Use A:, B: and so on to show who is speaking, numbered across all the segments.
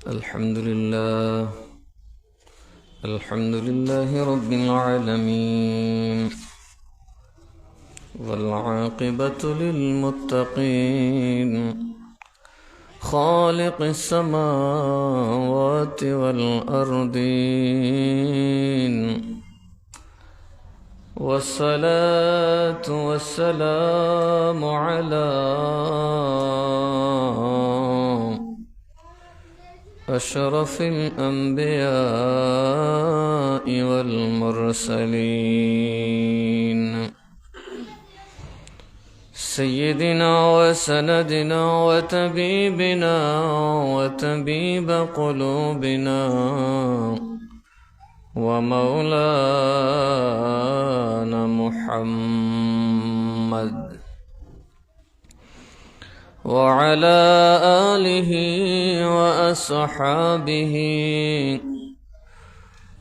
A: الحمد لله رب العالمين، والعاقبة للمتقين، خالق السماوات والأرضين، والصلاة والسلام على أشرف الأنبياء والمرسلين، سيدنا وسندنا وطبيبنا وطبيب قلوبنا ومولانا محمد وعلى آله وأصحابه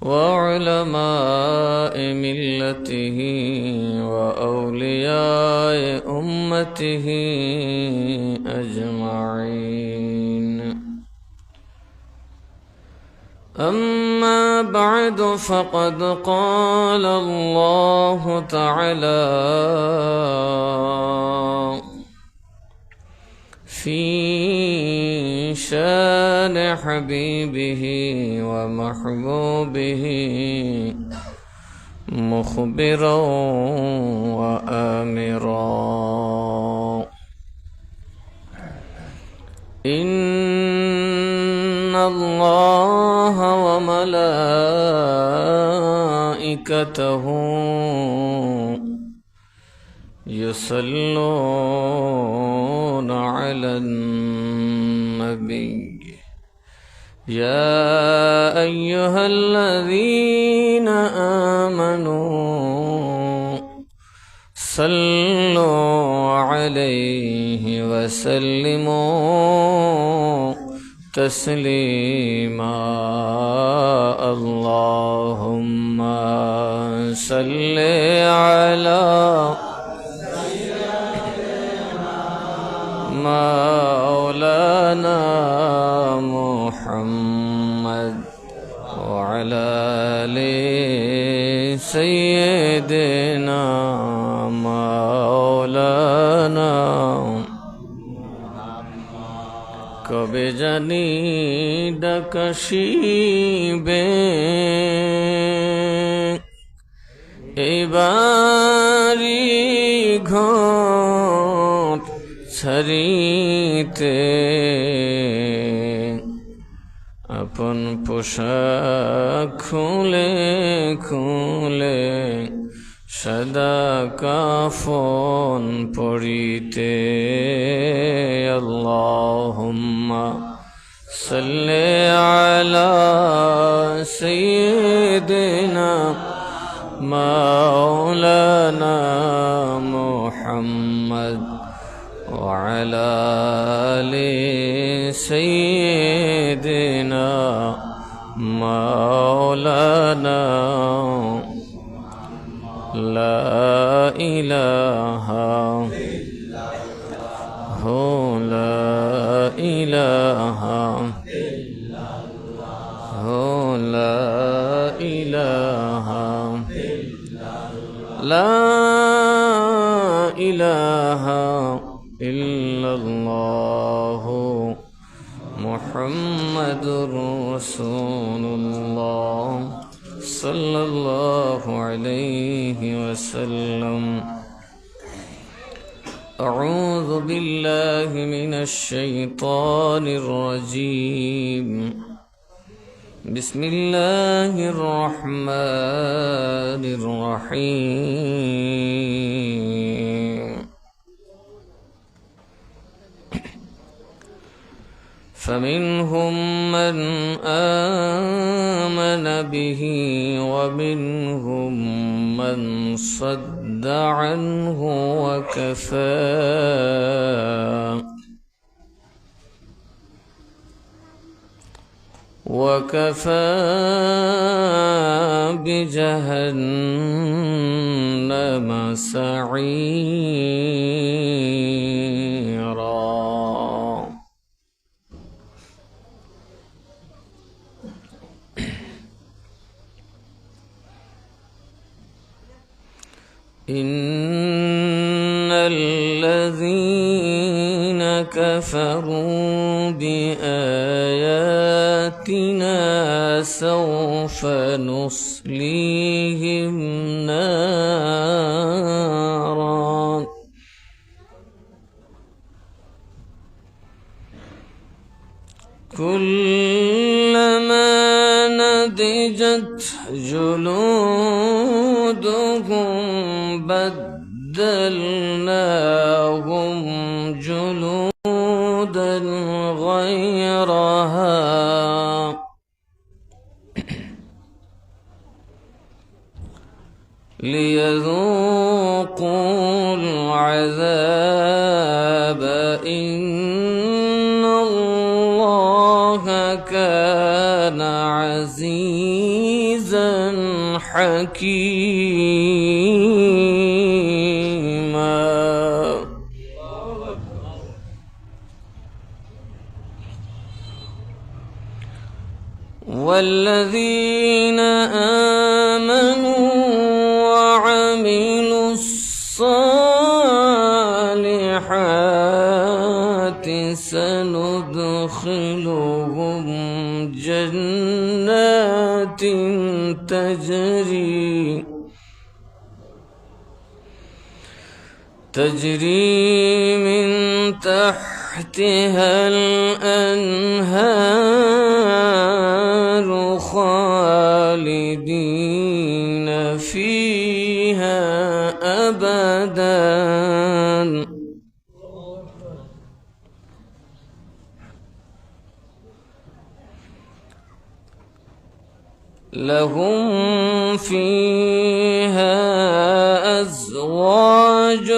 A: وعلماء ملته وأولياء أمته أجمعين. أما بعد، فقد قال الله تعالى في شان حبيبه ومحبوبه مخبرا وآمرا: إن الله وملائكته يصلون على النبي، يا أيها الذين آمنوا صلوا عليه وسلموا تسليما. اللهم صل على مولانا محمد وعلى آل سيدنا مولانا কবে জানি ডাকাশিবে এইবারি ঘর ছাড়িতে, আপন পোশাক খুলে খুলে সদা কাফন পরিতে। আল্লাহুম্মা সাল্লি আলা সাইয়্যিদিনা মাওলানা মুহাম্মদ وعلى آل سيدنا مولانا. لا إله هو لا إله هو لا إله لا إله إلا الله محمد رسول الله صلى الله عليه وسلم. أعوذ بالله من الشيطان الرجيم. بسم الله الرحمن الرحيم. فمنهم من آمن به ومنهم من صد عنه وكفى بجهنم سعيرا. إن الذين كفروا بآياتنا سوف نصليهم نارا كلما نضجت جلودهم بدلناهم جلودا غيرها ليذوقوا العذاب إن الله كان عزيزا حكيما. والذين آمنوا وعملوا الصالحات سندخلهم جنات تجري من تحتها الأنهار خالدين فيها أبدا لهم فيها أزواج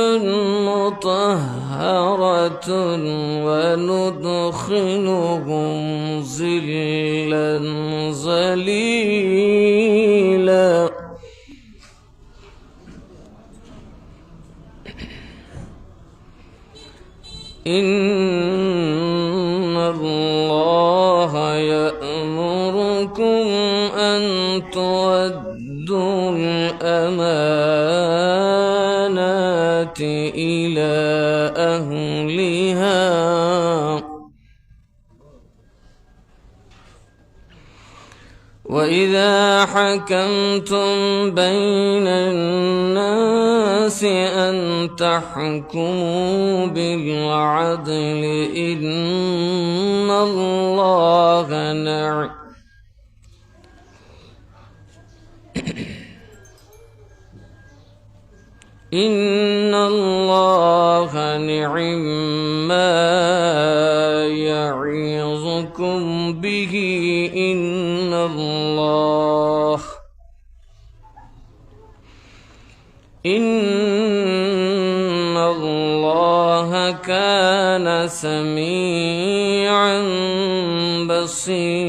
A: مطهرة وندخلهم ظلا ظليلا إن الله يأمركم أن تؤدوا الأمانات إلى أهلها وإذا حكمتم بين الناس أن تحكموا بالعدل إن الله نعم ما يعظكم به إن الله كان سميعا بصيرا.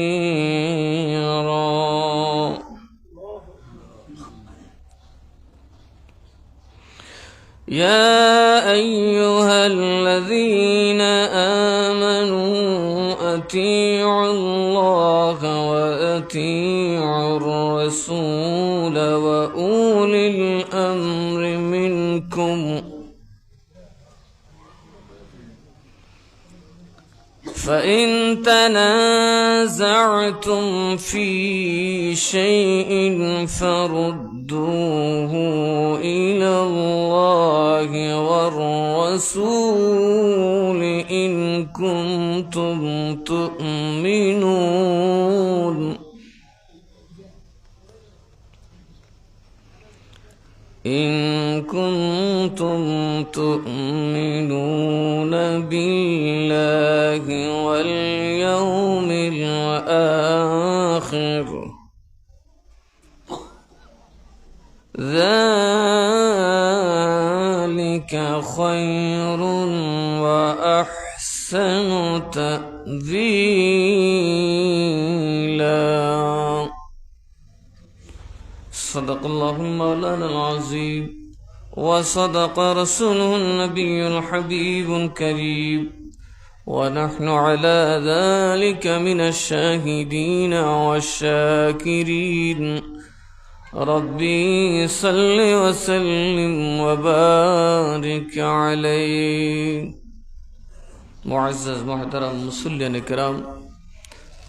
A: يا أيها الذين آمنوا أطيعوا الله وأطيعوا الرسول وأولي الأمر منكم فإن تنازعتم في شيء فردوه إلى الله والرسول إن كنتم تؤمنون بالله واليوم الآخر ذلك خير وأحسن تأويلا. صدق الله مولانا العظيم وصدق رسوله النبي الحبيب الكريم ونحن على ذلك من الشاهدين والشاكرين. ربي صل وسلم وبارك عليه. معزز محترم মুসল্লিয়ান کرام,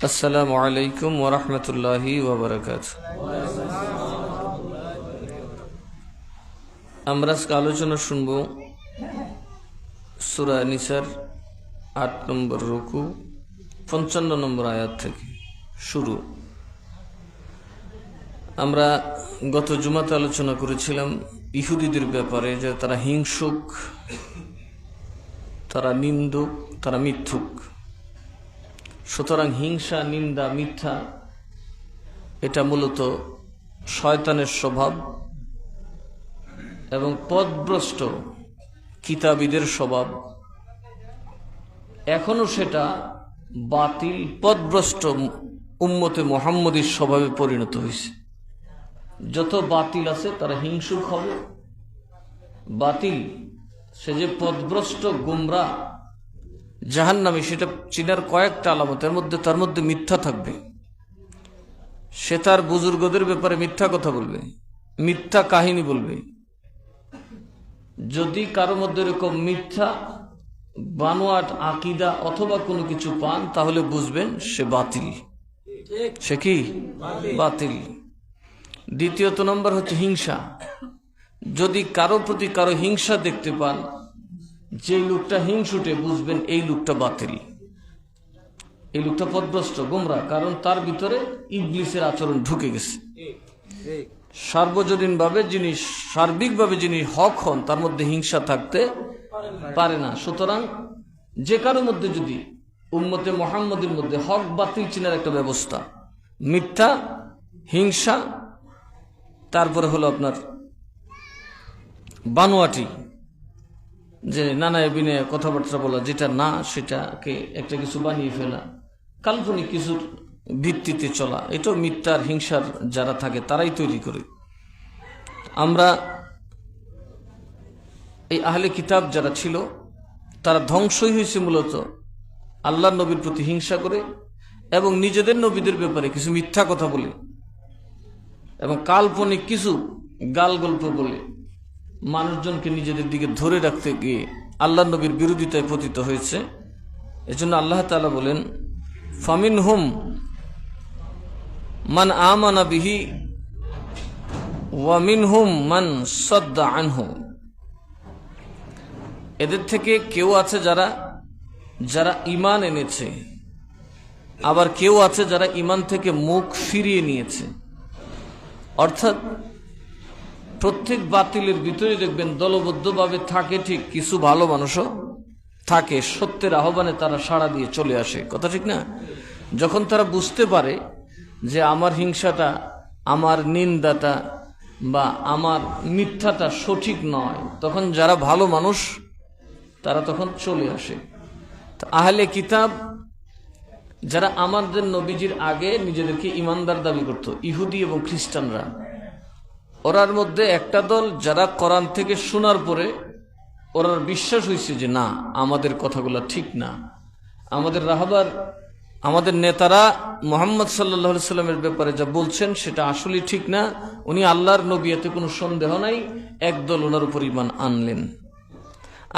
A: আসসালামু আলাইকুম ওয়া রাহমাতুল্লাহি ওয়া বারাকাতুহু. আমরা আজকে আলোচনা শুনব সূরা নিসার ৮ নম্বর রুকু ৫৫ নম্বর আয়াত থেকে শুরু. আমরা গত জুমাতে আলোচনা করেছিলাম ইহুদিদের ব্যাপারে, যে তারা হিংসুক, তারা নিন্দুক, তারা মিথ্যুক. সুতরাং হিংসা, নিন্দা, মিথ্যা এটা মূলত শয়তানের স্বভাব এবং পথভ্রষ্ট কিতাবীদের স্বভাব. এখনো সেটা বাতিল পথভ্রষ্ট উম্মতে মুহাম্মদীর স্বভাবে পরিণত হয়েছে. যত বাতিল আছে তারা হিংসুক হবে. বাতিল সে যে পথভ্রষ্ট গুমরাহ জাহান্নামী, সেটা চিনার কয়েকটা আলামতের মধ্যে তার মধ্যে মিথ্যা থাকবে. সে তার বুজুর্গদের ব্যাপারে মিথ্যা কথা বলবে, মিথ্যা কাহিনী বলবে. যদি কারো মধ্যে এরকম মিথ্যা বানোয়াট আকিদা অথবা কোনো কিছু পান, তাহলে বুঝবেন সে বাতিল. সে কি? বাতিল. দ্বিতীয়ত নম্বর হচ্ছে হিংসা. যদি কারো প্রতি কারো হিংসা দেখতে পান, যে লোকটা হিংসুটে, বুঝবেন এই লোকটা বাতিল, এই লোকটা পথভ্রষ্ট গোমরাহ. কারণ তার ভিতরে ইবলিসের আচরণ ঢুকে গেছে. সার্বজনীনভাবে যিনি, সার্বিকভাবে যিনি হক হন, তার মধ্যে হিংসা থাকতে পারে না. সুতরাং যে কারোর মধ্যে যদি উম্মতে মুহাম্মদের মধ্যে হক বাতিল চিনার একটা ব্যবস্থা, মিথ্যা, হিংসা, তারপরে হলো আপনার বানোয়াটি, যে নানায় বিনয়ে কথাবার্তা বলা, যেটা না সেটাকে একটা কিছু বানিয়ে ফেলা, কাল্পনিক কিছুর ভিত্তিতে চলা, এটাও মিথ্যার, হিংসার যারা থাকে তারাই তৈরি করে. আমরা এই আহলে কিতাব যারা ছিল, তারা ধ্বংসই হয়েছে মূলত আল্লাহর নবীর প্রতি হিংসা করে এবং নিজেদের নবীদের ব্যাপারে কিছু মিথ্যা কথা বলে এবং কাল্পনিক কিছু গাল গল্প বলে মানুষজনকে নিজেদের দিকে ধরে রাখতে গিয়ে আল্লাহর নবীর বিরোধিতায় পতিত হয়েছে. এজন্য আল্লাহ তাআলা বলেন, ফামিনহুম মান আমানা বিহি ওয়া মিনহুম মান সাদ্দা আনহু. এদের থেকে কেউ আছে যারা যারা ঈমান এনেছে, আবার কেউ আছে যারা ঈমান থেকে মুখ ফিরিয়ে নিয়েছে. অর্থাৎ প্রত্যেক বাতিলের ভিতরে দেখবেন দলবদ্ধভাবে থাকে, ঠিক কিছু ভালো মানুষও থাকে, সত্যের আহ্বানে তারা সাড়া দিয়ে চলে আসে. কথা ঠিক না? যখন তারা বুঝতে পারে যে আমার হিংসাটা, আমার নিন্দাটা বা আমার মিথ্যাটা সঠিক নয়, তখন যারা ভালো মানুষ তারা তখন চলে আসে. আহলে কিতাব যারা আমাদের নবীজির আগে নিজেদেরকে ইমানদার দাবি করত, ইহুদি এবং খ্রিস্টানরা, ওরার মধ্যে একটা দল যারা কোরআন থেকে শোনার পরে ওরার বিশ্বাস হয়েছে যে না, আমাদের কথাগুলো ঠিক না, আমাদের রাহবার, আমাদের নেতারা মুহাম্মদ সাল্লাল্লাহু আলাইহি সাল্লামের ব্যাপারে যা বলছেন সেটা আসলে ঠিক না, উনি আল্লাহর নবী, এতে কোনো সন্দেহ নাই. একদল ওনার উপর ঈমান আনলেন,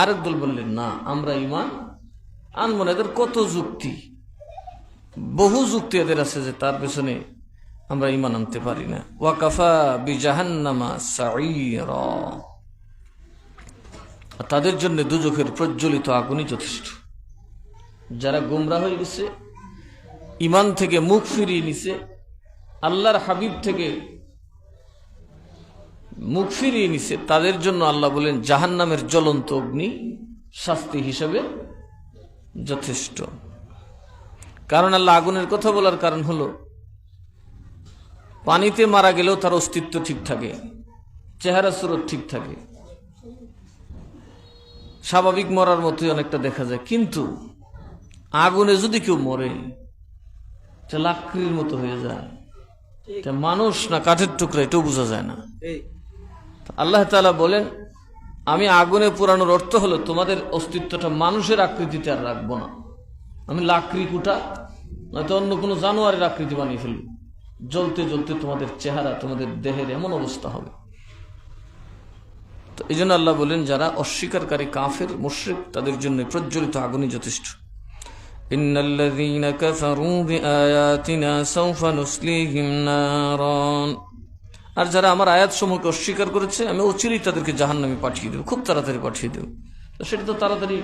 A: আরেক দল বললেন না, আমরা ঈমান আনবো না. এদের কত যুক্তি, বহু যুক্তি এদের আছে যে তার পেছনে আমরা ঈমান আনতে পারি না. ওয়া কাফা বিজাহান্নামা সাঈরা. তাদের জন্য দুজখের প্রজ্বলিত আগুনই যথেষ্ট. যারা গোমরাহ হয়ে গেছে, ঈমান থেকে মুখ ফিরিয়ে নিছে, আল্লাহর হাবিব থেকে মুখ ফিরিয়ে নিছে, তাদের জন্য আল্লাহ বলেন জাহান্নামের জ্বলন্ত অগ্নি শাস্তি হিসেবে যথেষ্ট. কারণ আল্লাহ আগুনের কথা বলার কারণ হলো, পানিতে মারা গেলেও তার অস্তিত্ব ঠিক থাকে, চেহারা সুরত ঠিক থাকে, স্বাভাবিক মরার মতোই অনেকটা দেখা যায়. কিন্তু আগুনে যদি কেউ মরে, লাকড়ির মতো হয়ে যায়, মানুষ না কাঠের টুকরা এটাও বোঝা যায় না. আল্লাহ তাআলা বলেন, আমি আগুনে পোড়ানোর অর্থ হলো তোমাদের অস্তিত্বটা মানুষের আকৃতিতে আর রাখবো না, আমি লাকড়ি কুটা নয়তো অন্য কোনো জানোয়ারের আকৃতি বানিয়ে ফেলব, জ্বলতে জ্বলতে তোমাদের চেহারা, তোমাদের দেহের এমন অবস্থা হবে। তো এই জন্য আল্লাহ বলেন, যারা অস্বীকারী কাফের মুশরিক তাদের জন্য প্রজ্বলিত আগুনই যথেষ্ট। ইন্নাল্লাযীনা কাফারু বিআয়াতিনা সাওফা নুসলিহিম নারান, আর যারা আমার আয়াতসমূহকে অস্বীকার করেছে আমি অচিরেই তাদেরকে জাহান্নামে পাঠিয়ে দেব, খুব তাড়াতাড়ি পাঠিয়ে দেব। সেটা তো তাড়াতাড়ি,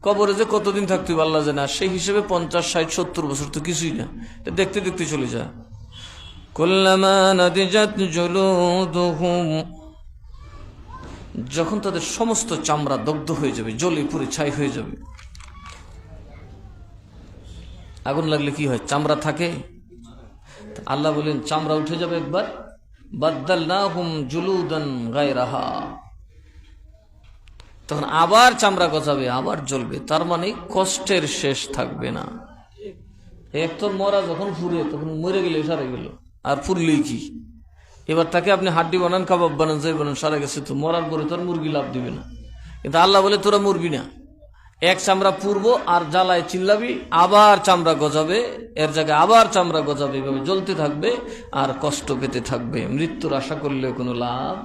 A: কবরে যে কতদিন থাকতে হবে আল্লাহ জানে, আর সেই হিসেবে 50, 60, 70 বছর তো কিছুই না, দেখতে দেখতে চলে যায়। কুল্লামা নাদিজাত জুলুদুহুম, যখন তাদের সমস্ত চামড়া দগ্ধ হয়ে যাবে, জ্বলে পুড়ে ছাই হয়ে যাবে। আগুন লাগলে কি হয়? চামড়া থাকে? আল্লাহ বলেন চামড়া উঠে যাবে একবার, বাদদালনাহুম জুলুদান গায়রাহা, তখন আবার চামড়া গজাবে, আবার জ্বলবে। তার মানে কষ্টের শেষ থাকবে না। এক তো মরা যখন ফুরে, তখন মরে গেলে সারা গেল, আর ফুরলেই কি? এবার তাকে আপনি হাড্ডি বানান, কাবাব বানান, যাই বানান, সারা গেছে তো। মরার পরে তোর মুরগি লাভ দিবে না, কিন্তু আল্লাহ বলে তোরা মরবি না। এক চামড়া পুরবো আর জ্বালায় চিল্লাবি, আবার চামড়া গজাবে, এর জায়গায় আবার চামড়া গজাবে, এভাবে জ্বলতে থাকবে আর কষ্ট পেতে থাকবে। মৃত্যুর আশা করলেও কোনো লাভ,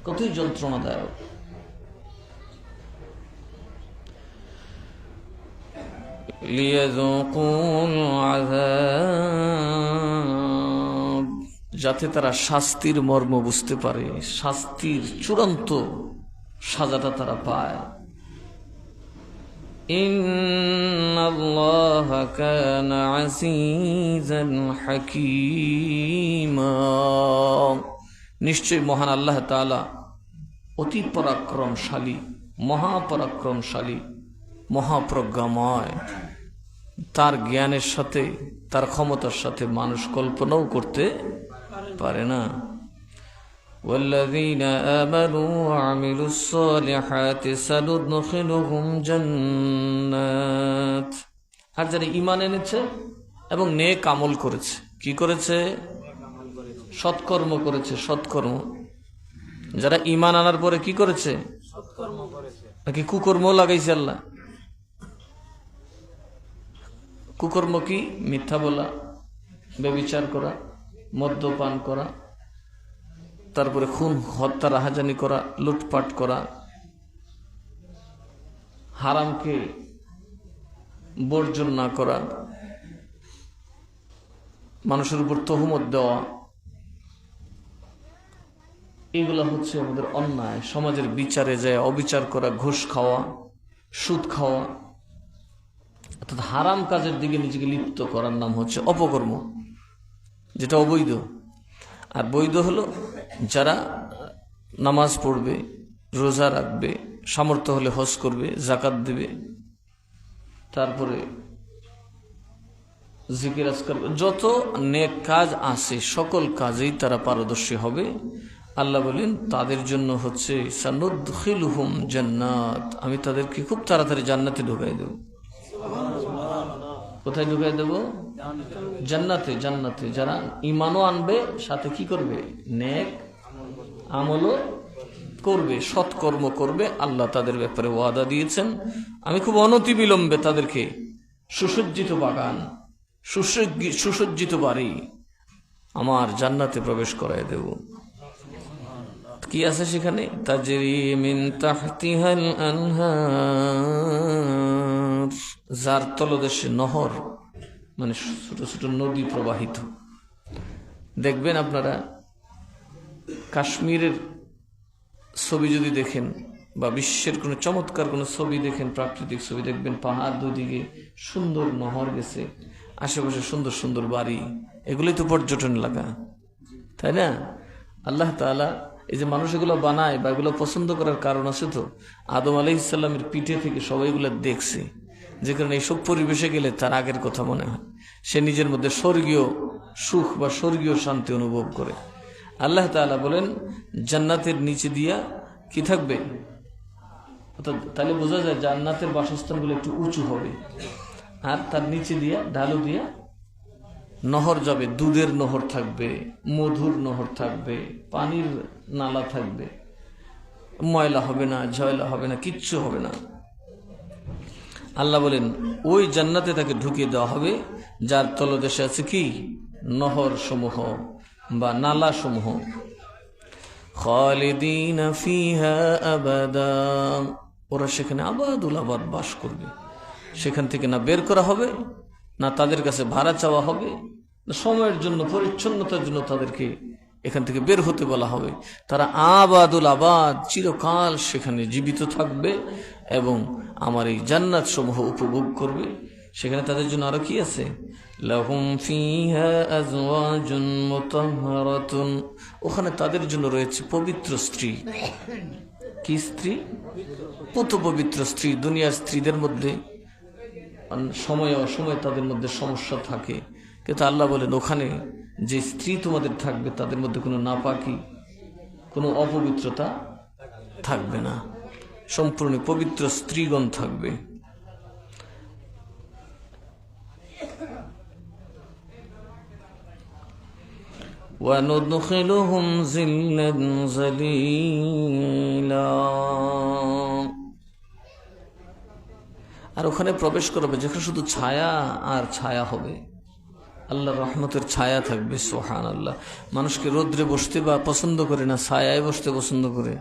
A: কতই যন্ত্রণাদায়ক। লিয়াযুকুল আযাব, যাতে তারা শাস্তির মর্ম বুঝতে পারে, শাস্তির চূড়ান্ত সাজাটা তারা পায়। ইন্নাল্লাহা কানা আজিজান হাকীমা, নিশ্চয় মহান আল্লাহ তাআলা অতি পরাক্রমশালী, মহাপরাক্রমশালী, মহাপ্রজ্ঞাময়। তার জ্ঞানের সাথে, তার ক্ষমতার সাথে মানুষ কল্পনাও করতে পারে না। والذين آمنوا وعملوا الصالحات سندخلهم جنات, আর যারা ঈমান এনেছে এবং নেক আমল করেছে, কি করেছে? সৎকর্ম করেছে। সৎকর্ম, যারা ঈমান আনার পরে কি করেছে? সৎকর্ম করেছে। নাকি কুকর্ম লাগাইছে আল্লাহ? কুকর্ম কি? মিথ্যা বলা, ব্যভিচার করা, মদ্যপান করা, তারপরে খুন, হত্যা, রাহাজানি করা, লুটপাট করা, হারামকে বর্জন না করা, মানুষের উপর তহমত দেওয়া, এগুলা হচ্ছে আমাদের অন্যায়। সমাজের বিচারে যায় অবিচার করা, ঘুষ খাওয়া, সুদ খাওয়া, অর্থাৎ হারাম কাজের দিকে নিজেকে লিপ্ত করার নাম হচ্ছে অপকর্ম, যেটা অবৈধ। আর বৈধ হলো যারা নামাজ পড়বে, রোজা রাখবে, সামর্থ্য হলে হজ করবে, যাকাত দেবে, তারপরে জিকির আজকার, যত নেক কাজ আছে সকল কাজেই তারা পারদর্শী হবে। আল্লাহ বলেন তাদের জন্য হচ্ছে সানুদখিলুহুম জান্নাত, আমি তাদেরকে খুব তাড়াতাড়ি জান্নাতে ঢুকাই দেব। কোথায় ঢুকাই দেব? জান্নাতে। জান্নাতে যারা ঈমানও আনবে, সাথে কি করবে? নেক আমলও করবে, সৎকর্ম করবে। আল্লাহ তাদের ব্যাপারে ওয়াদা দিয়েছেন, আমি খুব অনতিবিলম্বে তাদেরকে সুসজ্জিত বাগান, সুসজ্জিত বাড়ি, আমার জান্নাতে প্রবেশ করায় দেব। কি আছে সেখানে? তাজরি মিন তাহতিহাল আনহার, যার তলদেশে নহর, মানে ছোট ছোট নদী প্রবাহিত। দেখবেন আপনারা কাশ্মীরের ছবি যদি দেখেন, বা বিশ্বের কোনো চমৎকার কোনো ছবি দেখেন, প্রাকৃতিক ছবি দেখবেন, পাহাড় দুদিকে সুন্দর নহর গেছে, আশেপাশে সুন্দর সুন্দর বাড়ি, এগুলোই তো পর্যটন এলাকা, তাই না? আল্লাহ তাআলা এই যে মানুষ এগুলো বানায় বা এগুলো পছন্দ করার কারণ আছে তো, আদম আলাইহিস সালামের পিঠে থেকে সবাই এগুলো দেখছে, যে কারণে এইসব পরিবেশে গেলে তার আগের কথা মনে হয়, সে নিজের মধ্যে স্বর্গীয় সুখ বা স্বর্গীয় শান্তি অনুভব করে। আল্লাহ তাআলা বলেন জান্নাতের নিচে দিয়া কি থাকবে? তাহলে বোঝা যায় জান্নাতের বাসস্থানগুলো একটু উঁচু হবে, আর তার নিচে দিয়া, ঢালু দিয়া নহর যাবে, দুধের নহর থাকবে, মধুর নহর থাকবে, পানির নালা থাকবে, ময়লা হবে না, ঝয়লা হবে না, কিচ্ছু হবে না। আল্লাহ বলেন ওই জান্নাতে তাকে ঢুকিয়ে দেওয়া হবে যার তলদেশে আছে কি? নহর সমূহ বা নালা সমূহ। খালিদিনা ফিহা আবাদা, ওরা সেখানে আবাদুল আবাদ বাস করবে। সেখান থেকে না বের করা হবে, না তাদের কাছে ভাড়া চাওয়া হবে, না সময়ের জন্য পরিচ্ছন্নতার জন্য তাদেরকে এখান থেকে বের হতে বলা হবে। তারা আবাদুল আবাদ চিরকাল সেখানে জীবিত থাকবে এবং আমার এই জান্নাত সমূহ উপভোগ করবে। সেখানে তাদের জন্য আরো কি আছে? লাহুম ফিহা আজওয়াজুন মুতাহহারাতুন, ওখানে তাদের জন্য রয়েছে পবিত্র স্ত্রী। কি স্ত্রী? পুত পবিত্র স্ত্রী। দুনিয়ার স্ত্রীদের মধ্যে সময় অসময় তাদের মধ্যে সমস্যা থাকে, কিন্তু আল্লাহ বলেন ওখানে যে স্ত্রী তোমাদের থাকবে তাদের মধ্যে কোনো নাপাকি, কোনো অপবিত্রতা থাকবে না, সম্পূর্ণ পবিত্র স্ত্রীগণ থাকবে। وَنُدْخِلُهُمْ ظِلًّا ظَلِيلًا, আর ওখানে প্রবেশ করবে যেখানে শুধু ছায়া আর ছায়া হবে, আল্লাহর রহমতের ছায়া থাকবে। সুবহানাল্লাহ। মানুষকে রোদ্রে বসতে বা পছন্দ করে না, ছায়ায় বসতে পছন্দ করে।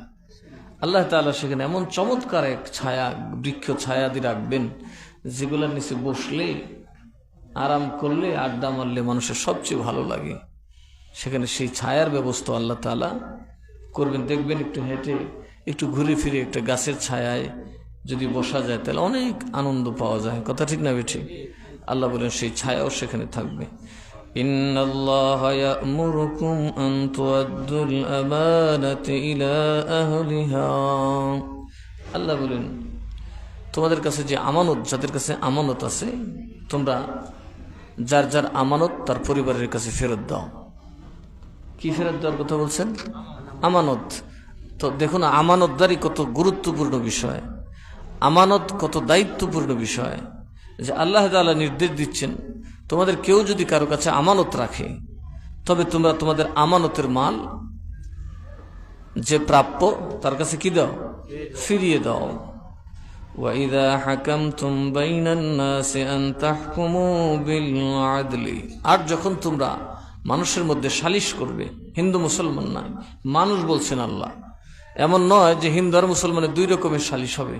A: আল্লাহ তাআলা সেখানে এমন চমৎকার এক ছায়া, বৃক্ষ ছায়া দিয়ে রাখবেন, যেগুলোর নিচে বসলে, আরাম করলে, আড্ডা মারলে মানুষের সবচেয়ে ভালো লাগে। সেখানে সেই ছায়ার ব্যবস্থা আল্লাহ তাআলা করবেন। দেখবেন একটু হেঁটে, একটু ঘুরে ফিরে একটা গাছের ছায়ায় যদি বসা যায় তাহলে অনেক আনন্দ পাওয়া যায়। কথা ঠিক না বেঠিক? আল্লাহ বলেন সেই ছায়াও সেখানে থাকবে। ইন্নাল্লাহা ইয়া'মুরুকুম আন তুআদ্দুল আমানাতি ইলা আহলিহা, আল্লাহ বলেন তোমাদের কাছে যে আমানত, যাদের কাছে আমানত আছে, তোমরা যার যার আমানত তার পরিবারের কাছে ফেরত দাও। কি ফেরত দেওয়ার কথা বলছেন? আমানত। তো দেখুন আমানতদারি কত গুরুত্বপূর্ণ বিষয়, আমানত কত দায়িত্বপূর্ণ বিষয়, যে আল্লাহ তাআলা নির্দেশ দিচ্ছেন তোমাদের কেউ যদি কারো কাছে আমানত রাখে, তবে তোমরা তোমাদের আমানতের মাল যে প্রাপ্য তার কাছে কি দাও? ফিরিয়ে দাও। وَإِذَا حَكَمْتُمْ بَيْنَ النَّاسِ أَن تَحْكُمُوا بِالْعَدْلِ, আর যখন তোমরা মানুষের মধ্যে সালিশ করবে, হিন্দু মুসলমান না, মানুষ বলছেন আল্লাহ। এমন নয় যে হিন্দু আর মুসলমানের দুই রকমের সালিশ হবে,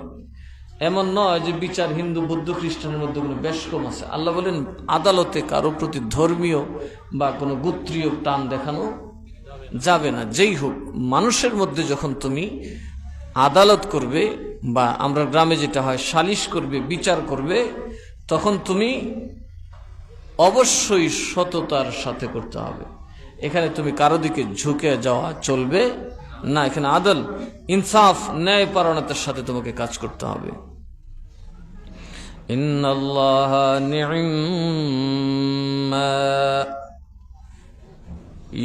A: এমন নয় যে বিচার হিন্দু বৌদ্ধ খ্রিস্টানের মধ্যে কোনো বেশ কম আছে। আল্লাহ বলেন আদালতে কারো প্রতি ধর্মীয় বা কোনো গোত্রীয় টান দেখানো যাবে না। যেই হোক, মানুষের মধ্যে যখন তুমি আদালত করবে, বা আমরা গ্রামে যেটা হয় সালিশ করবে, বিচার করবে, তখন তুমি অবশ্যই সততার সাথে করতে হবে। এখানে তুমি কারো দিকে ঝুঁকে যাওয়া চলবে না। এখানে আদল, ইনসাফ, ন্যায়পরায়ণতার সাথে তোমাকে কাজ করতে হবে। ইন্নাল্লাহা নি'ম্মা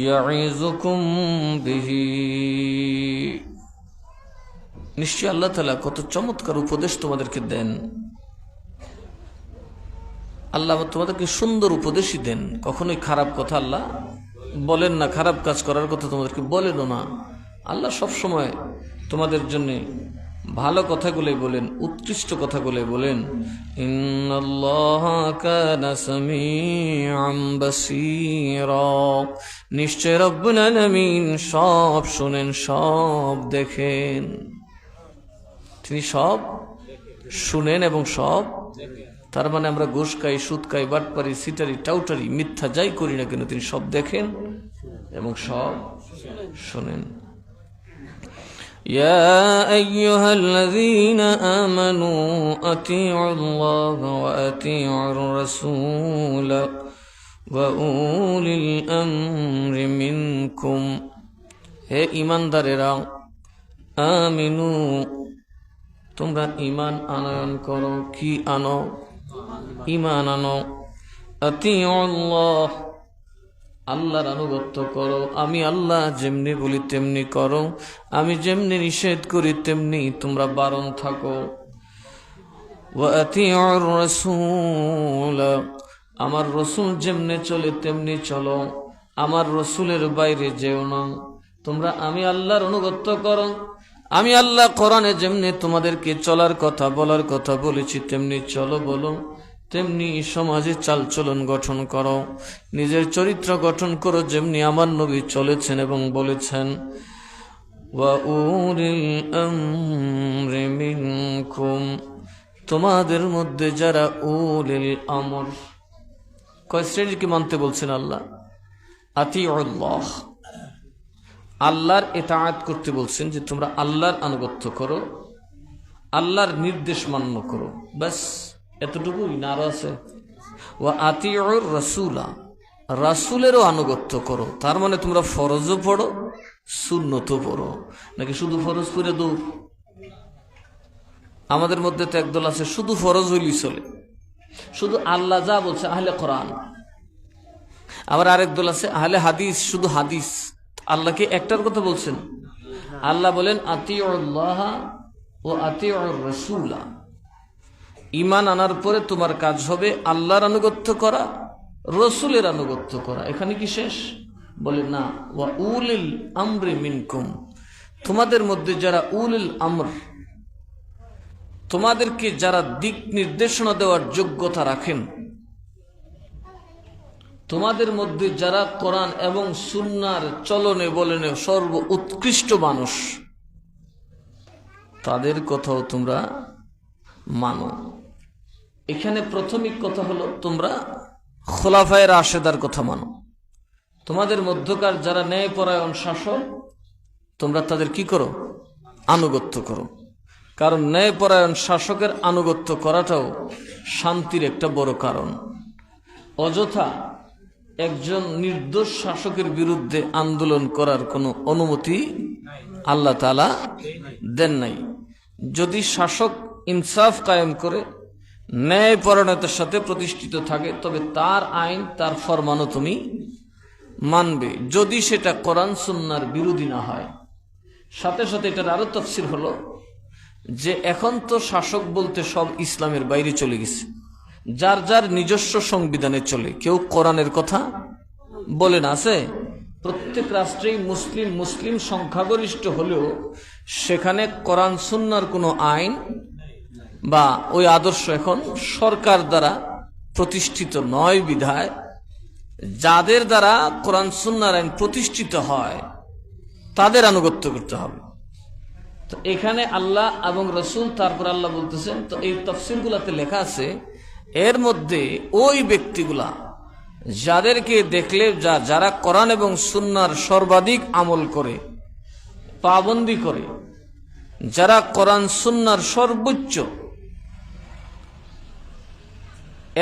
A: ইয়া'iযুকুম বিহি, নিশ্চয় আল্লাহ তাআলা কত চমৎকার উপদেশ তোমাদেরকে দেন। আল্লাহ তোমাদেরকে সুন্দর উপদেশই দেন, কখনোই খারাপ কথা আল্লাহ বলেন না, খারাপ কাজ করার কথা তোমাদেরকে বলেনও না। আল্লাহ সবসময় তোমাদের জন্য ভালো কথাগুলোই বলেন, উৎকৃষ্ট কথাগুলোই বলেন। ইন্নাল্লাহা কানা সামিআম বাসীরা, নিশ্চয় রব্বুল আলামিন সব শুনেন, সব দেখেন। তিনি সব শুনেন এবং সব, তার মানে আমরা ঘুষ খাই, সুদ খাই, বাটপারি, সিটারি, টাউটারি, মিথ্যা যাই করি না কেন, তিনি সব দেখেন এবং সব শুনেন। ইয়া আইয়ুহাল্লাযীনা আমানু আতিউল্লাহা ওয়া আতিউর রাসূল ওয়া উলিল আমরি মিনকুম, হে ঈমানদারেরা, আমিনু, তোমরা ঈমান আনয়ন করো। কি আনো? ঈমান আনো। আতিউল্লাহ, আল্লাহর আনুগত্য করো। আমি আল্লাহ যেমনি বলি তেমনি করো, আমি যেমনি নিষেধ করি তেমনি তোমরা বারণ থাকো। ওয়া আতিউর রাসূল, আমার রসুল যেমনি চলে তেমনি চলো, আমার রসুলের বাইরে যেও না। তোমরা আমি আল্লাহর আনুগত্য করো। আমি আল্লাহ কোরআনে যেমনি তোমাদেরকে চলার কথা, বলার কথা বলেছি তেমনি চলো বলো। তেমনি সমাজে চালচলন গঠন করো, নিজের চরিত্র গঠন করো যেমনি আমার নবী চলেছেন এবং বলেছেন, ওয়া উলিল আমরি মিনকুম, তোমাদের মধ্যে যারা উলিল আমর, কয় শ্রেণীকে মানতে বলছেন আল্লাহ? আতিউল্লাহ, আল্লাহর ইতাআত করতে বলছেন, যে তোমরা আল্লাহর আনুগত্য করো, আল্লাহর নির্দেশ মান্য করো, বাস এতটুকুই না, আরো আছে। ওয়া আতিউর রাসূলা, রাসূলেরও আনুগত্য করো। তার মানে তোমরা ফরজও পড়ো, সুন্নতও পড়ো, নাকি শুধু ফরজ করে দৌড়? আমাদের মধ্যে তো একদল আছে শুধু ফরজ হইলেই চলে, শুধু আল্লাহ যা বলছে আহলে কোরআন। আবার আরেক দল আছে আহলে হাদিস, শুধু হাদিস। আল্লাহকে একটার কথা বলছেন, আল্লাহ বলেন আতিউল্লাহ ও আতিউর রাসূলা, ঈমান আনার পরে তোমার কাজ হবে আল্লাহর আনুগত্য করা, রসুলের আনুগত্য করা। এখানে কি শেষ? বলে না, ওয়া উলিল আমরি মিনকুম, তোমাদের মধ্যে যারা উলিল আমর, তোমাদেরকে যারা দিক নির্দেশনা দেওয়ার যোগ্যতা রাখেন, তোমাদের মধ্যে যারা কোরআন এবং সুন্নাহর চলনে বলনে সর্ব উৎকৃষ্ট মানুষ, তাদের কথাও তোমরা মানো। এখানে প্রাথমিক কথা হলো তোমরা খোলাফায়ে রাশেদার কথা মানো। তোমাদের মধ্যকার যারা ন্যায়পরায়ণ শাসক, তোমরা তাদের কি করো? আনুগত্য করো। কারণ ন্যায়পরায়ণ শাসকের আনুগত্য করাটাও শান্তির একটা বড় কারণ। অযথা একজন নির্দোষ শাসকের বিরুদ্ধে আন্দোলন করার কোনো অনুমতি আল্লাহ তাআলা দেন নাই। যদি শাসক ইনসাফ কায়েম করে ন্যায়পরায়ণতার সাথে প্রতিষ্ঠিত থাকে, তবে তার আইন, তার ফরমানও তুমি মানবে, যদি সেটা কোরআন সুন্নাহর বিরোধী না হয়। সাথে সাথে এটার আরো তাফসীর হলো যে এখন তো শাসক বলতে সব ইসলামের বাইরে চলে গেছে, যার যার নিজস্ব সংবিধানে চলে, কেউ কোরআনের কথা বলে না। আছে প্রত্যেক রাষ্ট্রেই মুসলিম সংখ্যাগরিষ্ঠ হলেও সেখানে কোরআন সুন্নাহর কোনো আইন বা ওই আদর্শ এখন সরকার দ্বারা প্রতিষ্ঠিত নয়। বিধায় যাদের দ্বারা কোরআন সুন্নাহর আইন প্রতিষ্ঠিত হয় তাদের আনুগত্য করতে হবে। তো এখানে আল্লাহ এবং রসুল, তারপর আল্লাহ বলতেছেন। তো এই তাফসীরগুলোতে লেখা আছে, এর মধ্যে ওই ব্যক্তিগুলা যাদেরকে দেখলে যারা কোরআন এবং সুন্নাহর সর্বাধিক আমল করে, পাবন্দি করে, যারা কোরআন সুন্নাহর সর্বোচ্চ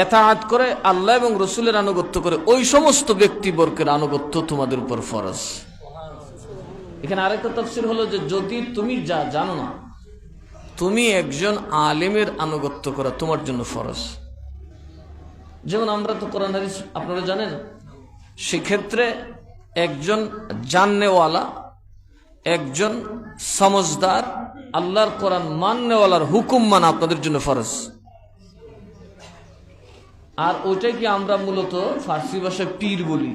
A: ইতাআত করে, আল্লাহ এবং রসুলের আনুগত্য করে, ওই সমস্ত ব্যক্তিবর্গের আনুগত্য তোমাদের উপর ফরজ। এখানে আরেকটা তাফসীর হলো যে যদি তুমি যা জানো না, তুমি একজন আলেমের আনুগত্য করা তোমার জন্য ফরজ। যেমন আমরা তো কোরআন হাদিস আপনারা জানেন, সেক্ষেত্রে একজন জাননেওয়ালা, একজন সমজদার, আল্লাহর কোরআন মাননেওয়ালার হুকুম মানা আপনাদের জন্য ফরজ। আর ওইটাই কি আমরা মূলত ফার্সি ভাষায় পীর বলি।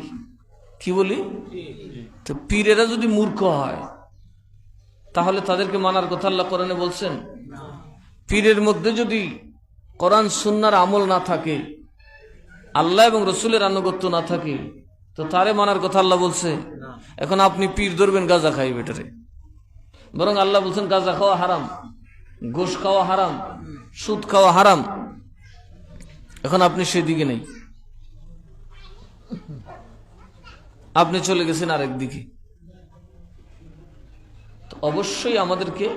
A: কি বলি? তো পীরেরা যদি মূর্খ হয় তাহলে তাদেরকে মানার কথা আল্লাহ কোরআনে বলছেন? পীরের মধ্যে যদি কোরআন সুন্নাহর আমল না থাকে, আল্লাহ এবং রসুলের আনুগত্য না থাকে, তো তারে মানার কথা আল্লাহ বলছে? এখন আপনি পীর ধরবেন, গাঁজা খাই বেটারে, বরং আল্লাহ বলছেন গাঁজা খাওয়া হারাম, গোশ খাওয়া হারাম, সুদ খাওয়া হারাম। এখন আপনি সেদিকে নেই, আপনি চলে গেছেন আরেক দিকে। তো অবশ্যই আমাদেরকে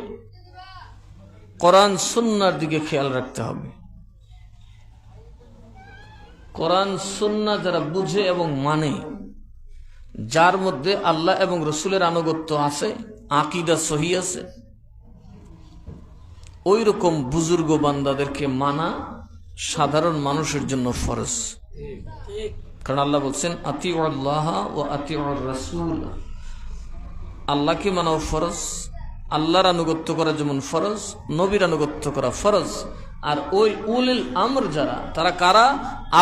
A: কোরআন সুন্নাহর দিকে খেয়াল রাখতে হবে। কোরআন সুন্নাহ যারা বুঝে এবং মানে, যার মধ্যে আল্লাহ এবং রসুলের আনুগত্য আছে, আকীদা সহি আছে, ওই রকম বুজুর্গ বান্দাদেরকে মানা সাধারণ মানুষের জন্য ফরজ। কারণ আল্লাহ বলছেন আতিউল্লাহ ওয়া আতিউর রাসূল, আল্লাহকে মানাও ফরজ, আল্লাহর আনুগত্য করা যেমন ফরজ, নবীর আনুগত্য করা ফরজ। আর ওই উলিল আমর যারা, তারা কারা?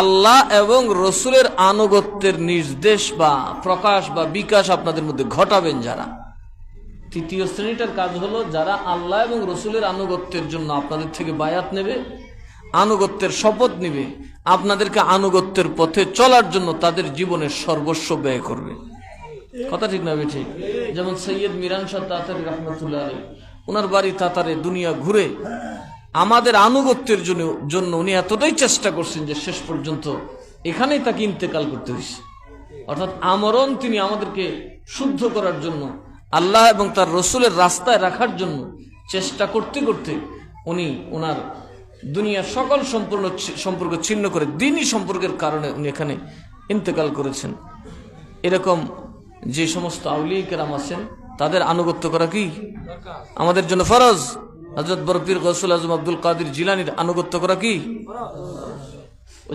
A: আল্লাহ এবং রসুলের আনুগত্যের নির্দেশ বা প্রকাশ বা বিকাশ আপনাদের মধ্যে ঘটাবেন যারা। তৃতীয় শ্রেণীটার কাজ হলো যারা আল্লাহ এবং রসুলের আনুগত্যের জন্য আপনাদের থেকে বায়াত নেবে, আনুগত্যের শপথ নিবে, আপনাদেরকে আনুগত্যের পথে চলার জন্য তাদের জীবনের সর্বস্ব ব্যয় করবে। কথা ঠিক না ঠিক? যেমন সৈয়দ মিরান শাহ তাতারী রহমতুল্লাহ আলাইহি, ওনার বাড়ি তাতারে, দুনিয়া ঘুরে আমাদের আনুগত্যের জন্য উনি এতটাই চেষ্টা করছেন যে শেষ পর্যন্ত এখানেই তাকে ইন্তেকাল করতে হয়েছে। অর্থাৎ আমরণ তিনি আমাদেরকে শুদ্ধ করার জন্য, আল্লাহ এবং তার রসুলের রাস্তায় রাখার জন্য চেষ্টা করতে করতে উনি ওনার দুনিয়ার সকল সম্পর্ক ছিন্ন করে দ্বীনি সম্পর্কের কারণে উনি এখানে ইন্তেকাল করেছেন। এরকম যে সমস্ত আউলিয়া কেরাম আছেন তাদের আনুগত্য করা কি আমাদের জন্য ফরজ। হযরত বড় পীর গৌসুল আজম আব্দুল কাদের জিলানীর আনুগত্য করা কি?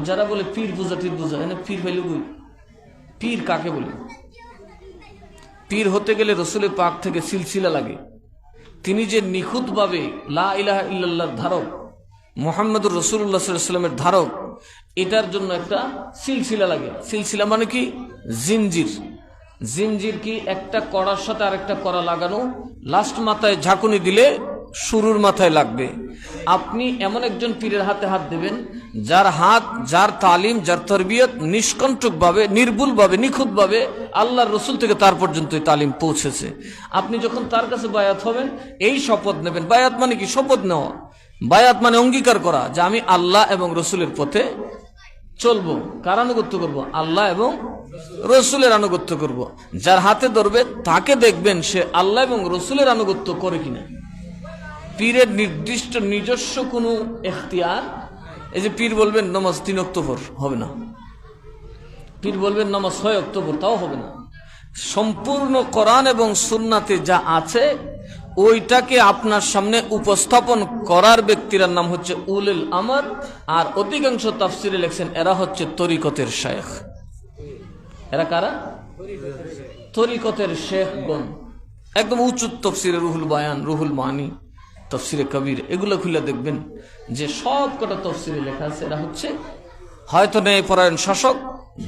A: যারা বলে পীর পূজা তীর পূজা, পীর হইল কই? পীর কাকে বলে? পীর হতে গেলে রসুলের পাক থেকে সিলসিলা লাগে। তিনি যে নিখুঁতভাবে লা ইলাহা ইল্লাল্লাহর ধারক, মুহাম্মদুর রাসূলুল্লাহ সাল্লাল্লাহু আলাইহি ওয়াসাল্লামের ধারক, এটার জন্য একটা সিলসিলা লাগে। সিলসিলা মানে কি? জিনজির। জিনজির কি? একটা কড়ার সাথে আরেকটা কড়া লাগানো, লাস্ট মাথায় ঝাঁকুনি দিলে শুরুর মাথায় লাগবে। আপনি এমন একজন পীরের হাতে হাত দেবেন যার হাত, যার তালিম, যার তরবিয়ত নিষ্কণ্টকভাবে, নির্ভুলভাবে, নিখুঁতভাবে আল্লাহর রসুল থেকে তার পর্যন্ত তালিম পৌঁছেছে। আপনি যখন তার কাছে বায়াত হবেন, এই শপথ নেবেন। বায়াত মানে কি? শপথ নেওয়া। বায়াত মানে অঙ্গীকার করা যে আমি আল্লাহ এবং রসুলের পথে চলবো। কার আনুগত্য করব? আল্লাহ এবং রসুলের আনুগত্য করব। যার হাতে ধরবে তাকে দেখবেন সে আল্লাহ এবং রসুলের আনুগত্য করে কিনা। পীরের নির্দিষ্ট নিজস্ব কোনো এখতিয়ার, এই যে পীর বলবেন নামাজ 3 অক্টোবর, হবে না। পীর বলবেন নামাজ 6 অক্টোবর, তাও হবে না। সম্পূর্ণ কোরআন এবং সুন্নাতে যা আছে ওইটাকে আপনার সামনে উপস্থাপন করার ব্যক্তির নাম হচ্ছে উলুল আমর। আর অধিকাংশ তাফসিরে লেখছেন এরা হচ্ছে তরিকতের শায়েখ। এরা কারা? তরিকতের শেখগণ। একদম উঁচু তফসিরে রুহুল বায়ান, রুহুল মানি, তফসিরে কবির, এগুলো খুলে দেখবেন যে সব কটা তফসিরে লেখা আছে এরা হচ্ছে হয়তো ন্যায়পরায়ণ শাসক,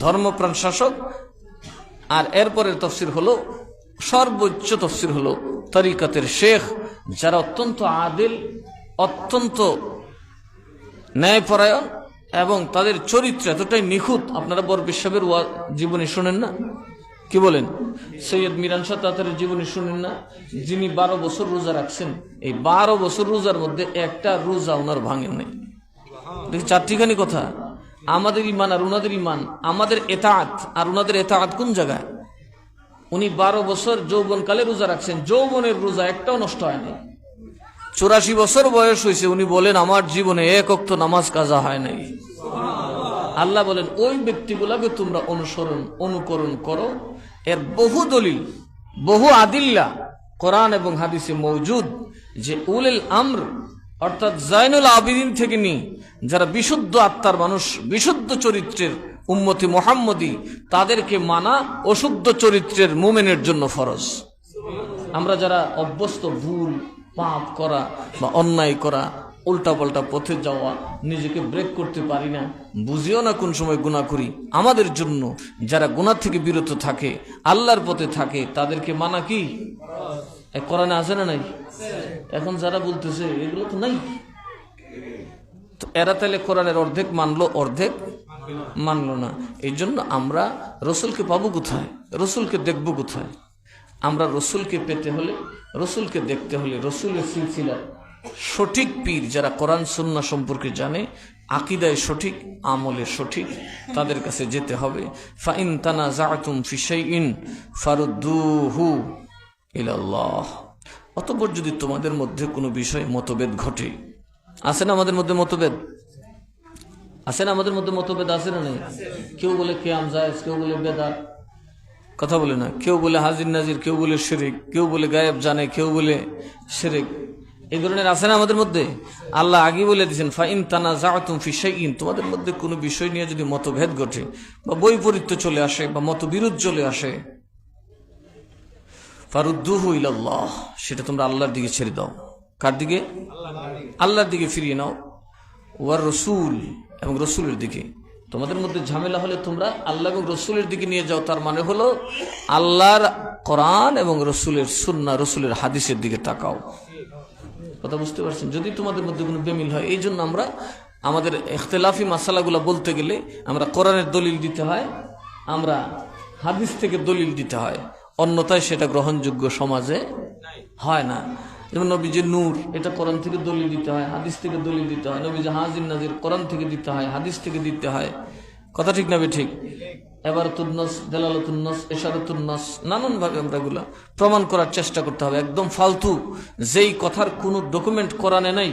A: ধর্মপ্রাণ শাসক। আর এরপরের তফসির হলো, সর্বোচ্চ তফসির হলো তরিকতের শেখ, যারা অত্যন্ত আদিল, অত্যন্ত ন্যায়পরায়ণ এবং তাদের চরিত্র এতটাই নিখুঁত। আপনারা বরবিশ সাহেবের জীবনী শোনেন না? কি বলেন? সৈয়দ মিরান শাহ তাতারের জীবনী শুনেন না? যিনি 12 বছর রোজা রাখছেন, এই 12 বছর রোজার মধ্যে একটা রোজা ওনার ভাঙেন নাই। দেখি চারটিখানি কথা। আমাদের ইমান আর ওনাদের ইমান, আমাদের এতাআত আর ওনাদের এতাআত কোন জায়গায়? উনি 12 বছর যৌবনকালে রোজা রাখছেন, যৌবনের রোজা একটাও নষ্ট হয়নি। 84 বছর বয়স হয়েছে, উনি বলেন আমার জীবনে 1 ওয়াক্ত নামাজ কাজা হয় নাই। আল্লাহ বলেন ওই ব্যক্তিগুলোকে তোমরা অনুকরণ করো। এর বহু দলিল, বহু আদিল্লা কোরআন এবং হাদিসে মওজুদ যে উলুল আমর অর্থাৎ জাইনুল আবিদিন থেকে নিয়ে যারা বিশুদ্ধ আত্মার মানুষ, বিশুদ্ধ চরিত্রের উম্মতি মুহাম্মদী, তাদেরকে মানা অশুদ্ধ চরিত্রের মুমিনের জন্য ফরজ। আমরা যারা অভ্যস্ত ভুল, পাপ করা বা অন্যায় করা, উল্টাপাল্টা পথে যাওয়া, নিজেকে ব্রেক করতে পারি না, বুঝিও না কোন সময় গুনাহ করি, আমাদের জন্য যারা গুনাহ থেকে বিরত থাকে, আল্লাহর পথে থাকে, তাদেরকে মানা কি কোরআনে আছে না নাই? এখন যারা বলতেছে এগুলো তো নাই, তো এরা তাহলে কোরআনের অর্ধেক মানলো, অর্ধেক মানলো না। এই জন্য আমরা রসুলকে পাবো কোথায়? রসুলকে দেখবো কোথায়? আমরা রসুলকে পেতে হলে, রসুলকে দেখতে হলে রসুলের সিলসিলা সঠিক পীর যারা কোরআন সুন্নাহ সম্পর্কে জানে, আকীদায় সঠিক, আমলে সঠিক, তাদের কাছে যেতে হবে। ফাইন তানাযাতুম ফি শাইইন ফারুদ্দুহু ইলাল্লাহ। অতঃপর যদি তোমাদের মধ্যে কোনো বিষয়ে মতভেদ ঘটে, আছে না আমাদের মধ্যে মতভেদ? আছে না আমাদের মধ্যে মতভেদ? আছে না নেই? কেউ বলে কিয়াম জায়েজ, কেউ বলে বেদাত, কথা বলে না? কেউ বলে হাজির নাজির, কেউ বলে শিরক, কেউ বলে গায়েব জানে, কেউ বলে শিরক। এই ধরনের আছে না আমাদের মধ্যে? আল্লাহ আগে বলে দিয়েছেন ফাইন তানাযাতুম ফি শাইইন, তোমাদের মধ্যে কোনো বিষয় নিয়ে যদি মতভেদ ঘটে বা বৈপরীত্য চলে আসে বা মতবিরোধ চলে আসে, ফারুদ্দুহু ইলাল্লাহ, সেটা তোমরা আল্লাহর দিকে ছেড়ে দাও। কার দিকে? আল্লাহর দিকে ফিরিয়ে নাও। ওয়ার রসুল, এবং রসুলের দিকে। তোমাদের মধ্যে ঝামেলা হলে তোমরা আল্লাহ এবং রসুলের দিকে নিয়ে যাও। তার মানে হলো আল্লাহর কোরআন এবং রসুলের সুন্নাহ, রসুলের হাদিসের দিকে তাকাও। কথা বুঝতে পারছেন? যদি তোমাদের মধ্যে কোনো বেমিল হয়, এই জন্য আমরা আমাদের ইখতিলাফি মাসালাগুলো বলতে গেলে আমরা কোরআনের দলিল দিতে হয়, আমরা হাদিস থেকে দলিল দিতে হয়, অন্যথায় সেটা গ্রহণযোগ্য সমাজে হয় না। যেমন নবীজি নূর, এটা কোরআন থেকে দলিল দিতে হয়, হাদিস থেকে দলিল দিতে হয়। নবীজি হাজির নাজির, কোরআন থেকে দিতে হয়, হাদিস থেকে দিতে হয়। কথা ঠিক না ঠিক? এবারাতুন নাস, দালালাতুন নাস, ইশারাতুন নাস, নানানভাবে আমরা এগুলা প্রমাণ করার চেষ্টা করতে হবে। একদম ফালতু যেই কথার কোনো ডকুমেন্ট কোরআনে নাই,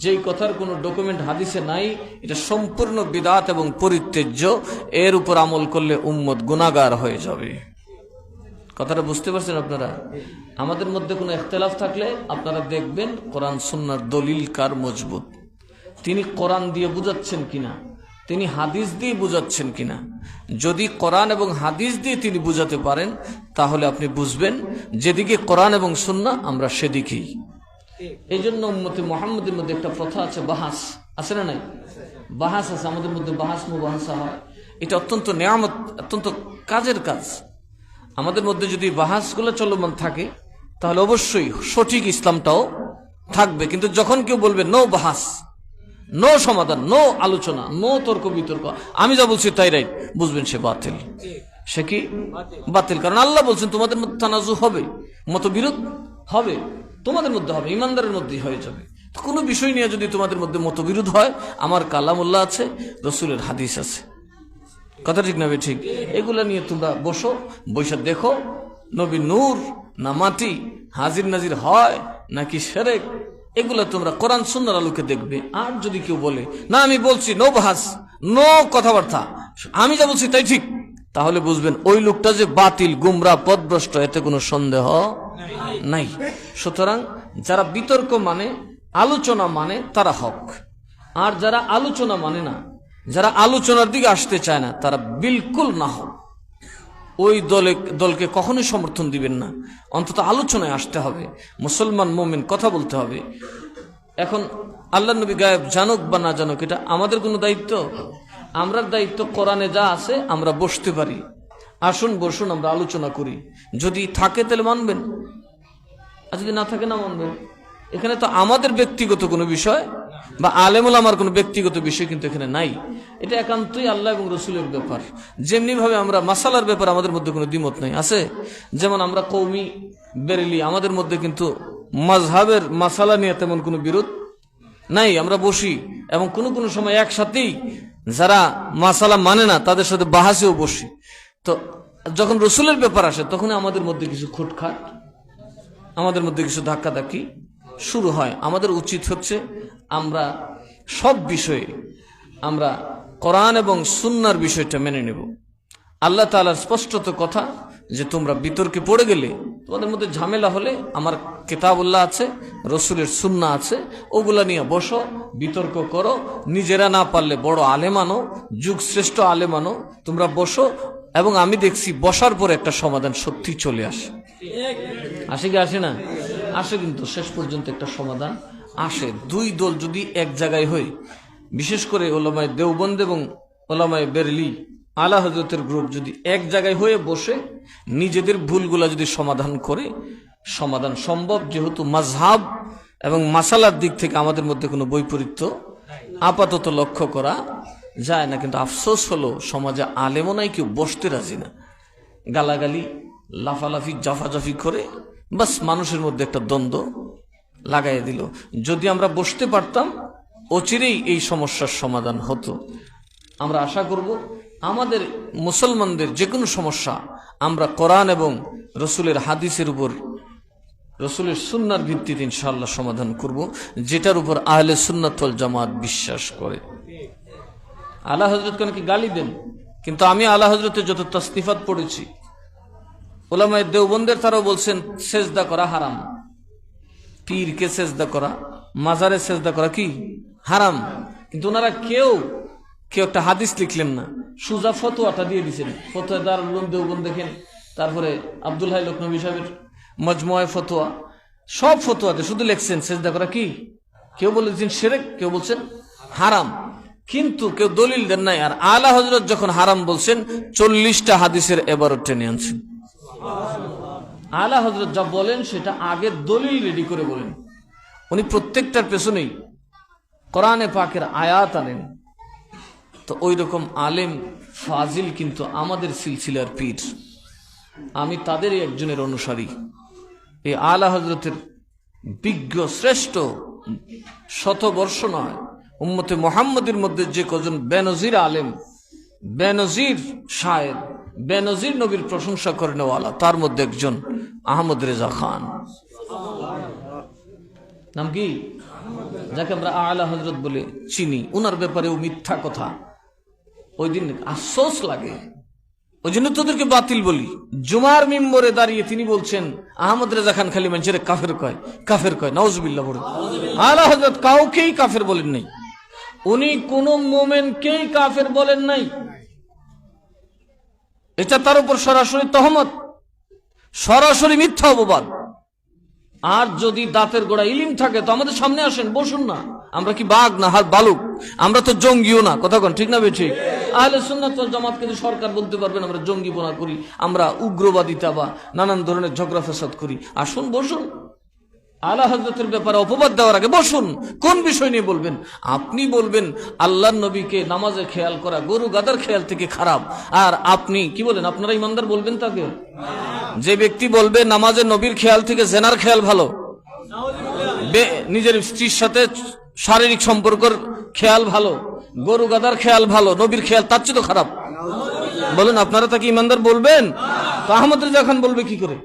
A: যেই কথার কোনো ডকুমেন্ট হাদিসে নাই, এটা সম্পূর্ণ বিদআত এবং পরিত্যাজ্য। এর উপর আমল করলে উম্মত গুনাহগার হয়ে যাবে। কথাটা বুঝতে পারছেন আপনারা? আমাদের মধ্যে কোনো ইখতিলাফ থাকলে আপনারা দেখবেন কোরআন সুন্নাহর দলিল কার মজবুত, তিনি কোরআন দিয়ে বুঝাচ্ছেন কিনা, তিনি হাদিস দিয়ে বুঝাচ্ছেন কিনা। যদি কোরআন এবং হাদিস দিয়ে তিনি বুঝাতে পারেন, তাহলে আপনি বুঝবেন যেদিকে কোরআন এবং সুন্নাহ আমরা সেদিকেই। এই জন্য উম্মতে মুহাম্মদের মধ্যে একটা প্রথা আছে, বাহাস আছে না নাই? বাহাস আছে আমাদের মধ্যে, বাহাস মুবাহাসা হয়। এটা অত্যন্ত নেয়ামত, অত্যন্ত কাজের কাজ। আমাদের মধ্যে যদি বাহাসগুলো চলমান থাকে, তাহলে অবশ্যই সঠিক ইসলামটাও থাকবে। কিন্তু যখন কেউ বলবে নো বাহাস, নো সমাধান, নো আলোচনা, নো তর্ক বিতর্ক, আমি যা বলছি তাই রাইট, বুঝবেন সে বাতিল। সে কি বাতিল? কারণ আল্লাহ বলছেন তোমাদের মধ্যে তানাজু হবে, মতবিরোধ হবে, তোমাদের মধ্যে হবে, ইমানদারের মধ্যেই হয়ে যাবে। কোনো বিষয় নিয়ে যদি তোমাদের মধ্যে মতবিরোধ হয়, আমার কালামুল্লাহ আছে, রসুলের হাদিস আছে। কথা ঠিক না ঠিক? এগুলা নিয়ে তোমরা বসো, বৈশা দেখো নবী নূর না মাটি, হাজির নাজির হয় নাকি শিরক, এগুলা তোমরা কোরআন সুন্নাহর আলোকে দেখবে। আর যদি কেউ বলে না আমি বলছি নো বাহাস, নো কথাবার্তা, আমি যা বলছি তাই ঠিক, তাহলে বুঝবেন ওই লোকটা যে বাতিল, গুমরাহ, পথভ্রষ্ট, এতে কোনো সন্দেহ নাই। সুতরাং যারা বিতর্ক মানে, আলোচনা মানে, তারা হক। আর যারা আলোচনা মানে না, যারা আলোচনার দিকে আসতে চায় না, তারা বিলকুল না হোক। ওই দলকে কখনোই সমর্থন দিবেন না। অন্তত আলোচনায় আসতে হবে, মুসলমান মুমিন কথা বলতে হবে। এখন আল্লাহ নবী গায়েব জানুক বা না জানুক, এটা আমাদের কোনো দায়িত্ব? আমরা দায়িত্ব কোরআনে যা আছে আমরা বসতে পারি, আসুন বসুন, আমরা আলোচনা করি। যদি থাকে তাহলে মানবেন, আর যদি না থাকে না মানবেন। এখানে তো আমাদের ব্যক্তিগত কোনো বিষয় বা আলেমুল আমার কোনো ব্যক্তিগত বিষয় কিন্তু এখানে নাই। এটা একান্তই আল্লাহ এবং রসুলের ব্যাপার। যেমনি ভাবে আমরা মাসালার ব্যাপার আমাদের মধ্যে কোনো দ্বিমত নাই, আছে। যেমন আমরা কওমি বেরেলি, আমাদের মধ্যে কিন্তু মাযহাবের মাসালা নিয়ে তেমন কোনো বিরোধ নাই। আমরা বসি এবং কোনো কোনো সময় একসাথেই যারা মাসালা মানে না তাদের সাথে বাহাসেও বসি। তো যখন রসুলের ব্যাপার আসে, তখন আমাদের মধ্যে কিছু খুটখাট, আমাদের মধ্যে কিছু ধাক্কাধাক্কি শুরু হয়। আমাদের উচিত হচ্ছে আমরা সব বিষয়ে আমরা কোরআন এবং সুন্নাহর বিষয়টা মেনে নেব। আল্লাহ তাআলার স্পষ্টত কথা যে তোমরা বিতর্কে পড়ে গেলে, তোমাদের মধ্যে ঝামেলা হলে আমার কিতাবুল্লাহ আছে, রসুলের সুন্নাহ আছে, ওগুলা নিয়ে বসো, বিতর্ক করো। নিজেরা না পারলে বড় আলেম আনো, যুগ শ্রেষ্ঠ আলেম আনো, তোমরা বসো। এবং আমি দেখছি বসার পরে একটা সমাধান সত্যি চলে আসে। আসে কি আসে না? আসে, কিন্তু শেষ পর্যন্ত একটা সমাধান আসে। দুই দল যদি এক জায়গায় হয়, বিশেষ করে ওলামায়ে দেওবন্দ এবং ওলামায়ে বেরেলি, আলা হযরতের গ্রুপ যদি এক জায়গায় হয়ে বসে নিজেদের ভুলগুলা যদি সমাধান করে, সমাধান সম্ভব। যেহেতু মাযহাব এবং মাসালার দিক থেকে আমাদের মধ্যে কোনো বৈপরীত্য আপাতত লক্ষ্য করা যায় না। কিন্তু আফসোস হলো সমাজে আলেমও নাই, কেউ বসতে রাজি না। গালাগালি, লাফালাফি, জাফাজাফি করে বাস মানুষের মধ্যে একটা দ্বন্দ্ব লাগাই দিল। যদি আমরা বসতে পারতাম, অচিরেই এই সমস্যার সমাধান হতো। আমরা আশা করব আমাদের মুসলমানদের যে কোনো সমস্যা আমরা কোরআন এবং রসুলের হাদিসের উপর, রসুলের সুন্নাহর ভিত্তিতে ইনশাআল্লাহ সমাধান করব, যেটার উপর আহলে সুন্নাত ওয়াল জামাত বিশ্বাস করে। আলা হযরত কেন কি গালি দেন, কিন্তু আমি আলা হযরতের যত তাসনিফাত পড়েছি, ওলামায়ে দেওবন্দের তারাও বলছেন সেজদা করা হারাম, পীরকে সেজদা করা, মাজারে সেজদা করা কি হারাম। কিন্তু ওনারা কেউ একটা হাদিস লিখলেন না, সুজা ফতোয়াটা দিয়ে দিচ্ছেন। ফতোয়া দারুল উলুম দেওবন্দ দেখেন, তারপরে আব্দুল হাই লখনবী সাহেবের মজমুআয়ে ফতোয়া, সব ফতোয়াতে শুধু লিখছেন সেজদা করা কি, কেউ বলেছেন শিরক, কেউ বলছেন হারাম, কিন্তু কেউ দলিল দেন নাই। আর আলা হযরত যখন হারাম বলছেন, 40টা হাদিসের এবারও টেনে আনছেন। আলা হযরত যা বলেন সেটা আগে দলিল রেডি করে বলেন। উনি প্রত্যেকটার পেছনেই কোরআনে পাকের আয়াত আনেন, তো ওই রকম আলেম ফাজিল কিন্তু আমাদের সিলসিলার পীর। আমি তাদেরই একজনের অনুসারী। এই আলা হযরতের বিজ্ঞ শ্রেষ্ঠ শতবর্ষ নয়, উম্মতে মুহাম্মদের মধ্যে যে কজন বেনজির আলেম, বেনজির শায়ের, বেনজির নবীর প্রশংসা করে নেওয়ালা, তার মধ্যে একজন আহমদ রেজা খান। নাম কি? যাকে আমরা আলা হযরত বলে চিনি। উনার ব্যাপারেও মিথ্যা কথা। ওই দিন আফসোস লাগে, ওই জন্য তোদেরকে বাতিল বলি। জুমার মিম্বরে দাঁড়িয়ে তিনি বলছেন আহমদ রেজা খান খালি মানুষের কাফের কয়, কাফের কয়। নাউজুবিল্লাহ বলে। আলা হযরত কাউকেই কাফের বলেন নাই, উনি কোন মোমেনকেই কাফের বলেন নাই। এটা তার উপর সরাসরি তহমত, সরাসরি মিথ্যা অপবাদ। আর যদি দাঁতের গোড়া ইলিম থাকে তো আমাদের সামনে আসেন, বসুন না। আমরা কি বাঘ না হাত বালুক? আমরা তো জঙ্গিও না, কথা কোন ঠিক না বেঠিক? আহলে সুন্নাত ওয়াল জামাত কিন্তু সরকার বলতে পারবেন আমরা জঙ্গিপনা করি, আমরা উগ্রবাদিতা বা নানান ধরনের ঝগড়া ফেসাদ করি। আসুন, বসুন। আলা হযরতের ব্যাপারে অপবাদ দেওয়ার আগে বসুন। কোন বিষয় নিয়ে বলবেন? আপনি বলবেন আল্লাহর নবীকে নামাজে খেয়াল করা গরু গাদার খেয়াল থেকে খারাপ, আর আপনি কি বলেন? আপনারা ইমানদার বলবেন তাকে? যে ব্যক্তি বলবে নামাজে নবীর খেয়াল থেকে জেনার খেয়াল ভালো, নিজের স্ত্রীর সাথে শারীরিক সম্পর্কের খেয়াল ভালো, গরু গাদার খেয়াল ভালো, নবীর খেয়াল তার চেয়ে তো খারাপ, বলেন আপনারা তাকে ইমানদার বলবেন? তো আহমদ রেজা খান বলবে কি করে?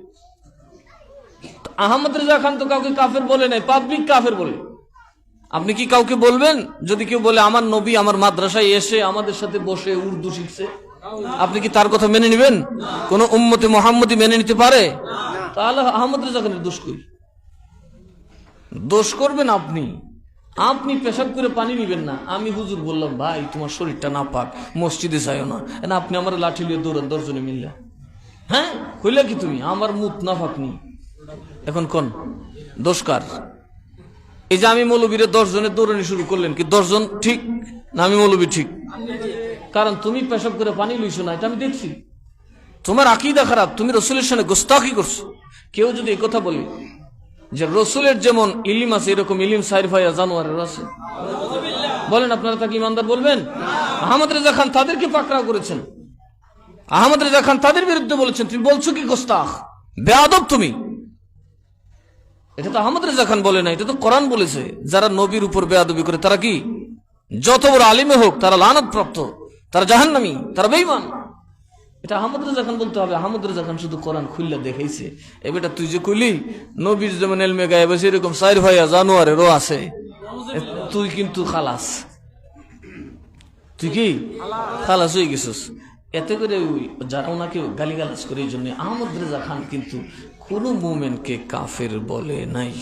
A: আহমদ রেজা খান তো কাউকে কাফের বলে নাই, পাবলিক কাফের বলে। আপনি কি কাউকে বলবেন? যদি কেউ বলে আমার নবী আমার মাদ্রাসায় এসে আমাদের সাথে বসে উর্দু শিখছে, আপনি কি তার কথা মেনে নেবেন? কোন উম্মতে মুহাম্মদী মেনে নিতে পারে? তাহলে আহমদ রেজা খানের দোষ কই? দোষ করবেন আপনি। আপনি পেশাব করে পানি নিবেন না। আমি হুজুর বললাম ভাই তোমার শরীরটা না পাক, মসজিদে যাইও না, আপনি আমার লাঠি লিয়ে দৌড়ান 10 জনে মিললে। হ্যাঁ কইলা কি তুমি? আমার মুত না ফাঁকনি। এখন কোন দোষকার? এই যে আমি মৌলবীরে 10 জনের দৌড়ানি শুরু করলেন, কি 10 জন ঠিক না আমি মৌলবী ঠিক? কারণ তুমি পেশাব করে পানি লইছো না, এটা আমি দেখছি। তোমার আকীদা খারাপ, তুমি রসুলের সামনে গোস্তাখি করছো। কেউ যদি এই কথা বলে যে রসুলের যেমন ইলিম আছে এরকম ইলিম সাইর ভাইয়া জানোয়ারের আছে, বলেন আপনারা তাকে ইমানদার বলবেন? আহমদ রেজা খান তাদেরকে পাকড়াও করেছেন, আহমদ রেজা খান তাদের বিরুদ্ধে বলেছেন, তুমি বলছো কি গোস্তাখ, বেয়াদব তুমি। এটা তো আহমদ রেজা খান বলে না, এটা তো কোরআন বলেছে। যারা নবীর উপর বেয়াদবি করে তারা কি যত বড় আলিমে হোক তারা লানত প্রাপ্ত, তারা জাহান্নামী, তারা বেঈমান। এটা আহমদ রেজা খান বলতে হবে। আহমদ রেজা খান শুধু কোরআন খুললা দেখাইছে। এবারটা তুই যে কইলি নবীর যেমন এলমে গায়েব আছে এরকম সাইর ভাইয়া জানোয়ারেরও আছে, তুই কিন্তু খালাস, তুই কি খালাস হয়ে গেছিস। এতে করে যারা ওনাকে গালিগালাজ করে, এই জন্য আহমদ রেজা খান কিন্তু কোন মুমিনকে কাফের বলে নাই,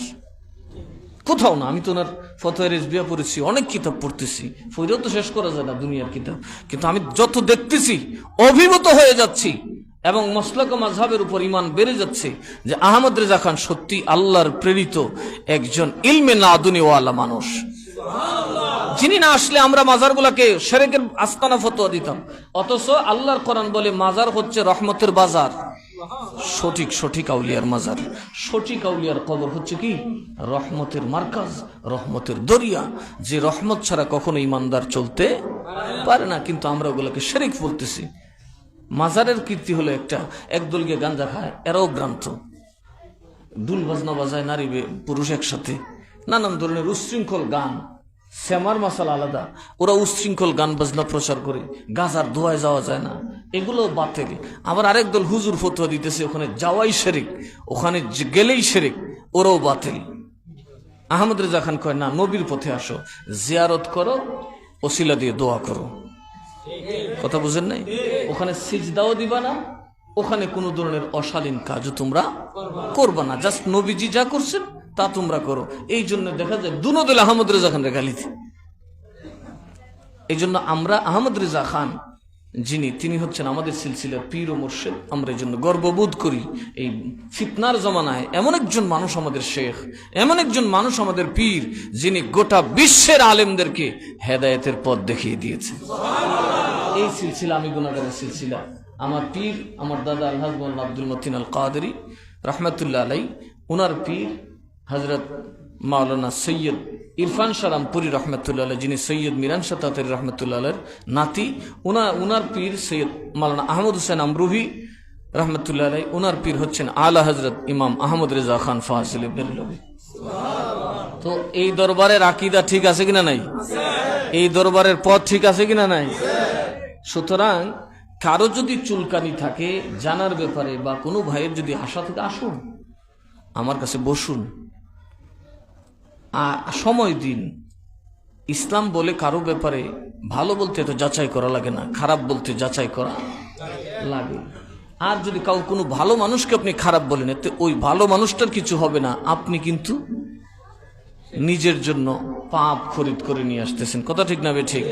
A: কোথাও না। আমি তো ওনার ফতোয়া রিজভিয়া পড়েছি, অনেক কিতাব পড়তেছি, পড়েও তো শেষ করা যায় না দুনিয়ার কিতাব। কিন্তু আমি যত দেখতেছি অভিভূত হয়ে যাচ্ছি এবং মাসলাক ও মাযহাবের উপর ঈমান বেড়ে যাচ্ছে যে আহমদ রেজা খান সত্যি আল্লাহর প্রেরিত একজন ইলমে লাদুনী ওয়ালা মানুষ, যিনি না আসলে আমরা মাজারগুলোকে শিরকের আস্তানা ফতোয়া দিতাম। অথচ আল্লাহর কোরআন বলে মাজার হচ্ছে রহমতের বাজার। সঠিক সঠিক আউলিয়ার মাজার, সঠিক আউলিয়ার কবর হচ্ছে কি রহমতের মার্কাজ, রহমতের দরিয়া, যে রহমত ছাড়া কখনো ইমানদার চলতে পারে না। কিন্তু আমরা ওগুলোকে শিরক বলতেছি। মাজারের কীর্তি হলো একটা, একদল গিয়ে গাঞ্জা খায়, এরাও ভ্রান্ত, দুল বাজনা বাজায় নারী পুরুষ একসাথে, নানান ধরনের উচ্ছৃঙ্খল গান, শ্যামার মাসাল আলাদা, ওরা উচ্ছৃঙ্খল গান বাজনা প্রচার করে, গাজার ধোয়ায় যাওয়া যায় না, এগুলো বাতিল। আবার আরেক দল হুজুর ফতোয়া দিতেছে ওখানে যাওয়াই শিরক, ওখানে গেলেই শিরক, ওরাও বাতিল। আহমদ রেজা খান কয় না, নবীর পথে আসো, জিয়ারত করো, ওসিলা দিয়ে দোয়া করো। কথা বুঝেন নাই? ওখানে সিজদাও দিবা না, ওখানে কোনো ধরনের অশালীন কাজও তোমরা করবা না, জাস্ট নবীজি যা করছেন তা তোমরা করো। এই জন্য দেখা যায় দুনোদল আহমদ রেজা খান গালিতে। এই জন্য আমরা আহমদ রেজা খান যিনি, তিনি হচ্ছেন আমাদের সিলসিলার পীর ও মুর্শিদ। আমরা এই জন্য গর্ববোধ করি এই ফিতনার জমানায় এমন একজন মানুষ আমাদের শেখ, এমন একজন মানুষ আমাদের পীর, যিনি গোটা বিশ্বের আলেমদেরকে হেদায়েতের পথ দেখিয়ে দিয়েছে। এই সিলসিলা আমি গুনাহগারের সিলসিলা। আমার পীর আমার দাদা আলহাজ মোহাম্মদ আব্দুল মতিন আল কাদেরী রহমতুল্লাহ আলাই, ওনার পীর হযরত মাওলানা সৈয়দ ইরফান শারামপুরি রহমতুল্লাহ আলাইহ, যিনি সৈয়দ মিরান শাহ তাতারী রহমতুল্লাহ আলাইহর নাতি, উনার পীর সৈয়দ মাওলানা আহমদ হোসেন আমরুহি রহমতুল্লাহ আলাইহ, উনার পীর হচ্ছেন আলা হযরত ইমাম আহমদ রেজা খান ফাজিল ইবনে লবি। তো এই দরবারের আকীদা ঠিক আছে কিনা নাই? এই দরবারের পথ ঠিক আছে কিনা নাই? সুতরাং কারো যদি চুলকানি থাকে জানার ব্যাপারে, বা কোনো ভাইয়ের যদি আশা থেকে, আসুন আমার কাছে বসুন, সময় দিন। ইসলাম বলে কারো ব্যাপারে ভালো বলতে এত যাচাই করা লাগে না, খারাপ বলতে যাচাই করা লাগে। আর যদি কোনো ভালো মানুষকে আপনি খারাপ বলেন, এতে ওই ভালো মানুষটার কিছু হবে না, আপনি কিন্তু নিজের জন্য পাপ খরিদ করে নিয়ে আসতেছেন। কথা ঠিক না? ঠিক।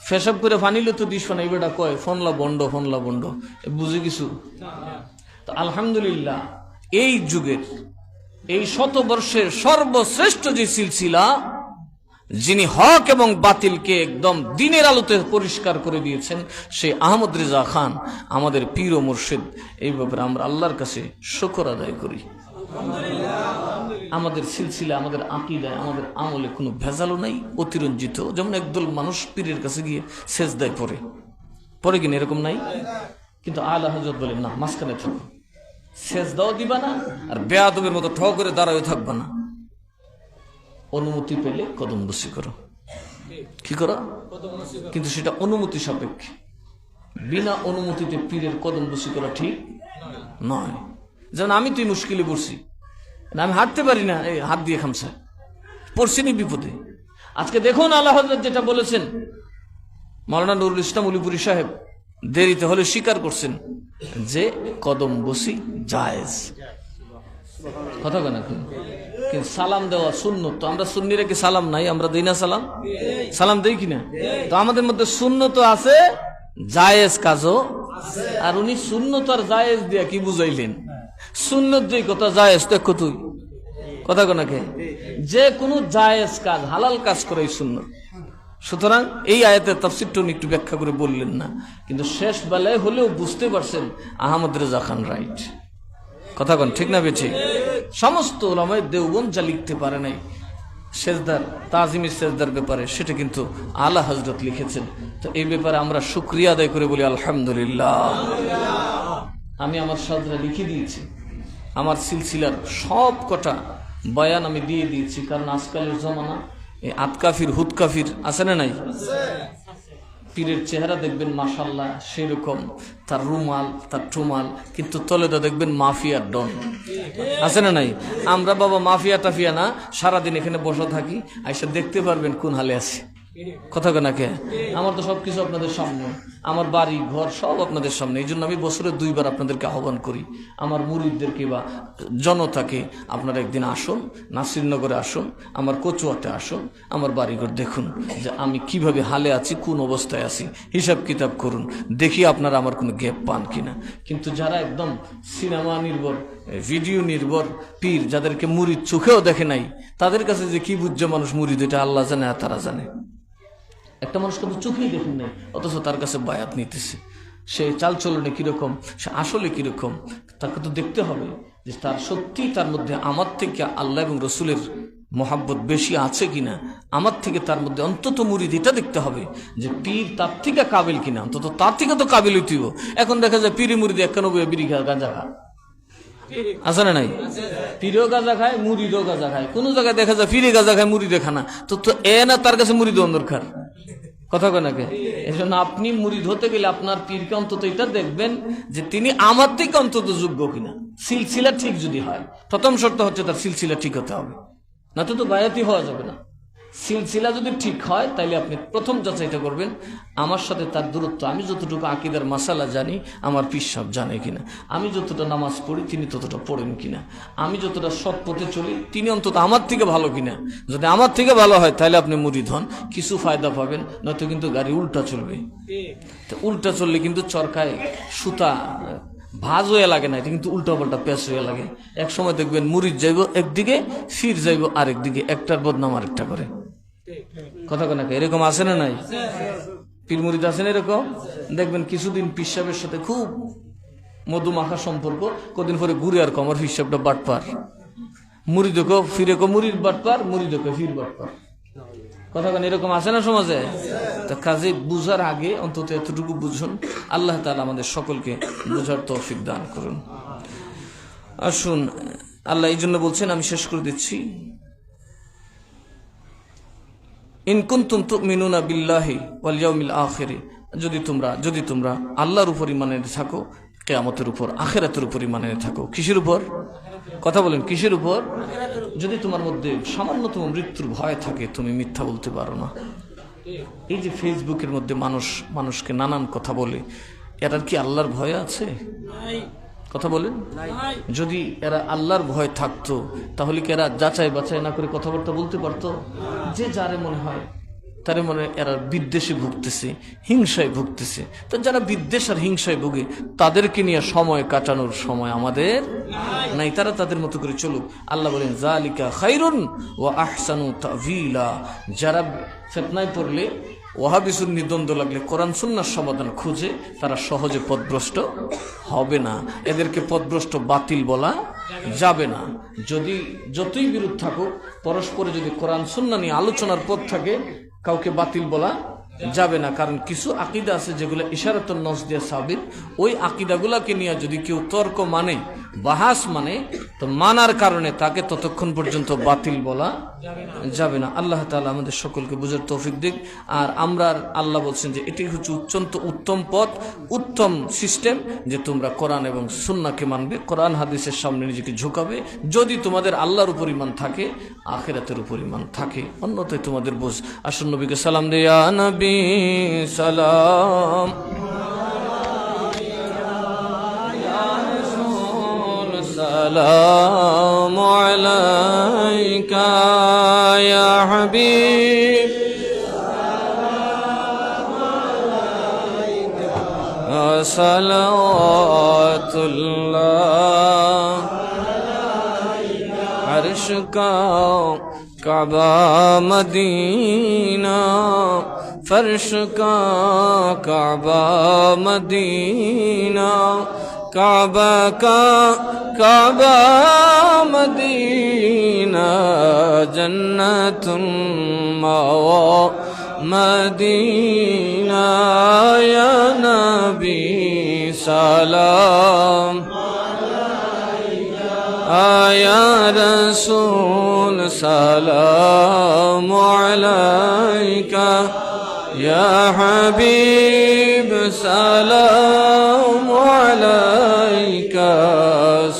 A: ফেসাব করে ফানিলে তো দিস না, এবারটা কয় ফোনলা বন্ড বুঝে কিছু। তো আলহামদুলিল্লাহ, এই যুগের, এই শতবর্ষের সর্বশ্রেষ্ঠ যে সিলসিলা, যিনি হক এবং বাতিলকে একদম দিনের আলোতে পরিষ্কার করে দিয়েছেন, সেই আহমদ রেজা খান আমাদের পীর ও মুর্শিদ। এই ব্যাপারে আমরা আল্লাহর কাছে শুকর আদায় করি। আমাদের সিলসিলা, আমাদের আকীদায়, আমাদের আমলে কোনো ভেজালও নাই, অতিরঞ্জিত। যেমন একদল মানুষ পীরের কাছে গিয়ে সেজদায় পড়ে কিনা, এরকম নাই। কিন্তু আলা হযরত বলেন না, মাঝখানে থাকো, সেজদাও দিবা না, আর বেয়াদবের মতো ঠ করে দাঁড়ায় থাকবা না। অনুমতি পেলে কদম বসি করো। কি করো? কিন্তু সেটা অনুমতি সাপেক্ষে। বিনা অনুমতিতে পীরের কদম বসি করা ঠিক নয়। যেমন আমি তুই মুশকিলে পড়ছি, আমি হাঁটতে পারি না, এই হাত দিয়ে খামসা পড়ছিনি বিপদে। আজকে দেখুন আলা হযরত যেটা বলেছেন, মাওলানা নুরুল ইসলাম উলিপুরি সাহেব দেরিতে হলে স্বীকার করছেন যে কদম বসি জায়েজ। কথা কেন? কিন্তু সালাম দেওয়া সুন্নত। তো আমরা সুন্নিরা কি সালাম নাই? আমরা দিই না সালাম? সালাম দেই কিনা? তো আমাদের মধ্যে সুন্নত আছে, জায়েজ কাজও। আর উনি সুন্নত আর জায়েজ দিয়া কি বুঝাইলেন? সুন্নত দুই কথা, জায়েজ দেখো তুই। কথা কেন? যে কোনো জায়েজ কাজ, হালাল কাজ করে সুন্নত। সুতরাং এই আয়াতের তাফসীরটা উনি একটু ব্যাখ্যা করে বললেন না, কিন্তু শেষ বেলায় হলেও বুঝতে পারছেন আহমদ রেজা খান রাইট। কথা কন ঠিক না? বেছে সমস্ত উলামায়ে দেওবন্দ যা লিখতে পারে নাই সেজদার, তাজিমের সেজদার ব্যাপারে, সেটা কিন্তু আলা হযরত লিখেছেন। তো এই ব্যাপারে আমরা শুকরিয়া আদায় করে বলি আলহামদুলিল্লাহ। আমি আমার সাজরা লিখে দিয়েছি, আমার সিলসিলার সব কটা বয়ান আমি দিয়ে দিয়েছি। কারণ আজকালের জমানা এই আতকাফির হুদকাফির আছে না নাই? পীরের চেহারা দেখবেন মাশাআল্লাহ সেরকম, তার রুমাল, তার টুমাল, কিন্তু তলেদা দেখবেন মাফিয়ার ডন। আছে না নাই? আমরা বাবা মাফিয়া টাফিয়া না, সারাদিন এখানে বসে থাকি, আইসা দেখতে পারবেন কোন হালে আছে। কথা কেনাকে? আমার তো সবকিছু আপনাদের সামনে, আমার বাড়ি ঘর সব আপনাদের সামনে। এই জন্য আমি বছরে 2 বার আপনাদেরকে আহ্বান করি, আমার মুরিদদেরকে বা জনতাকে, আপনারা একদিন আসুন, নাসিরনগরে আসুন, আমার কচুয়াতে আসুন, আমার বাড়িঘর দেখুন যে আমি কিভাবে হালে আছি, কোন অবস্থায় আছি, হিসাব কিতাব করুন, দেখি আপনারা আমার কোনো গ্যাপ পান কিনা। কিন্তু যারা একদম সিনেমা নির্ভর, ভিডিও নির্ভর পীর, যাদেরকে মুরিদ চোখেও দেখে নাই, তাদের কাছে যে কি বুঝছে মানুষ মুরিদ, এটা আল্লাহ জানে আর তারা জানে। একটা মানুষ কিন্তু চোখেই দেখেন নাই, অথচ তার কাছে বায়াত নিতেছে। সে চালচলনে কিরকম, সে আসলে কিরকম, তাকে তো দেখতে হবে যে তার সত্যি তার মধ্যে আমার থেকে আল্লাহ এবং রসুলের মোহাব্বত বেশি আছে কিনা, আমার থেকে তার মধ্যে অন্তত মুরিদ এটা দেখতে হবে যে পীর তার থেকে কাবিল কিনা, অন্তত তার থেকে তো কাবিল হইতেও। এখন দেখা যায় পীরে মুরিদ 91 বিড়ি গাঁজা খা, আছে না নাই? পীরও গাঁজা খায়, মুরিদও গাঁজা খায়। কোন জায়গায় দেখা যায় পীরে গাঁজা খায়, মুরিদে খানা, তো এ না তার কাছে মুরিদ দরকার। কথা কেনাকে? এই জন্য আপনি মুরিদ হতে গেলে আপনার পীরকে অন্তত এটা দেখবেন যে তিনি আমার থেকে অন্তত যোগ্য কিনা, সিলসিলা ঠিক যদি হয়। প্রথম শর্ত হচ্ছে তার সিলসিলা ঠিক হতে হবে, না তো বায়াতি হওয়া যাবে না। সিলসিলা যদি ঠিক হয় তাহলে আপনি প্রথম যাচাইটা করবেন আমার সাথে তার দূরত্ব, আমি যতটুকু আকীদার মাসালা জানি আমার পীর সাহেব জানে কিনা, আমি যতটা নামাজ পড়ি তিনি ততটা পড়েন কিনা, আমি যতটা সৎ পথে চলি তিনি অন্তত আমার থেকে ভালো কিনা। যদি আমার থেকে ভালো হয় তাহলে আপনি মুরিদ হন, কিছু ফায়দা পাবেন, নয়তো কিন্তু গাড়ি উল্টা চলবে। তো উল্টা চললে কিন্তু চরকায় সুতা ভাজ হয়ে লাগে না, এটা কিন্তু উল্টা পাল্টা পেশ হয়ে লাগে। এক সময় দেখবেন মুরিদ যাইব একদিকে, ফির যাইব আরেক দিকে, একটার বদনাম আরেকটা করে। কথা কেন? এরকম আছে না নাই? পীর মুরিদ আছেন এরকম, দেখবেন কিছুদিন পীর সাহেবের সাথে খুব মধুমাখা সম্পর্ক, কদিন পরে ঘুরে আর কমর পীর সাহেবটা বাটপার, মুরিদকে ফিরে কো মুরিদ বাটপার, মুরিদকে ফির বাটপার, কথা কেন এরকম আছে না সমাজে? তা কাজে বুঝার আগে অন্তত এতটুকু বুঝুন। আল্লাহ তাআলা আমাদের সকলকে বুঝার তৌফিক দান করুন। আসুন, আল্লাহ এই জন্য বলছেন, আমি শেষ করে দিচ্ছি, ইন কুনতুম তুমিনুনা বিল্লাহি ওয়াল ইয়াউমিল আখির, যদি তোমরা আল্লাহর উপর ঈমান এনে থাকো, কিয়ামতের উপর, আখিরাতের উপর ঈমান এনে থাকো। কিসের উপর? কথা বলেন, কিসের উপর? যদি তোমার মধ্যে সামান্যতম মৃত্যুর ভয় থাকে, তুমি মিথ্যা বলতে পারো না। এই যে ফেসবুকের মধ্যে মানুষকে নানান কথা বলে, এটার কি আল্লাহর ভয় আছে? কথা বলেন। যদি এরা আল্লাহর ভয় থাকতো, তাহলে কি এরা যাচাই বাছাই না করে কথাবার্তা বলতে পারতো? যে যারে মনে হয় তারে মনে এরা বিদ্বেষে ভুগতেছে, হিংসায় ভুগতেছে। তো যারা বিদ্বেষ আর হিংসায় ভুগে, তাদেরকে নিয়ে সময় কাটানোর সময় আমাদের নাই। তারা তাদের মতো করে চলুক। আল্লাহ বলেন, যালিকা খায়রুন ওয়া আহসানু তা'ওয়িলা। যারা ফিতনায় পড়লে, ওয়াহাবি সুন্নি দ্বন্দ্ব লাগলে কোরআন সুন্নাহর সমাধান খুঁজে, তারা সহজে পথভ্রষ্ট হবে না। এদেরকে পথভ্রষ্ট বাতিল বলা যাবে না। যদি যতই বিরোধ থাকুক, পরস্পরে যদি কোরআন সুন্নাহ নিয়ে আলোচনার পথ থাকে, কাউকে বাতিল বলা যাবে না। কারণ কিছু আকিদা আছে যেগুলো ইশারাতুন নস দিয়ে সাবিত। ওই আকিদাগুলাকে নিয়ে যদি কেউ তর্ক মানে, বাহাস মানে, তো মানার কারণে তাকে ততক্ষণ পর্যন্ত বাতিল বলা যাবে না। আল্লাহ তাআলা আমাদের সকলকে বুঝার তৌফিক দিক। আর আমরা, আল্লাহ বলছেন যে এটাই হচ্ছে অত্যন্ত উত্তম পথ, উত্তম সিস্টেম, যে তোমরা কোরআন এবং সুন্নাহকে মানবে, কোরআন হাদিসের সামনে নিজেকে ঝুঁকাবে। যদি তোমাদের আল্লাহর উপর ঈমান থাকে, আখিরাতের উপর ঈমান থাকে, অন্যথায় তোমাদের বোঝ। আসুন নবীকে সালাম দে, ইয়া নবী সালাম, السلام عليك يا حبيب، صلوات الله عرش کا کعبہ مدینہ، فرش کا کعبہ مدینہ، کعبہ کا کعبہ مدینہ، جنت مأوى مدینہ، یا نبی سلام، یا رسول سلام علیکہ، یا حبیب سلام علیکہ،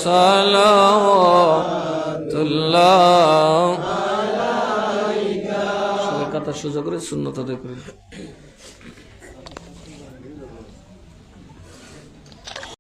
A: صلوات اللہ। সবাই কাতার সোজা করে সুন্নত আদায় করে।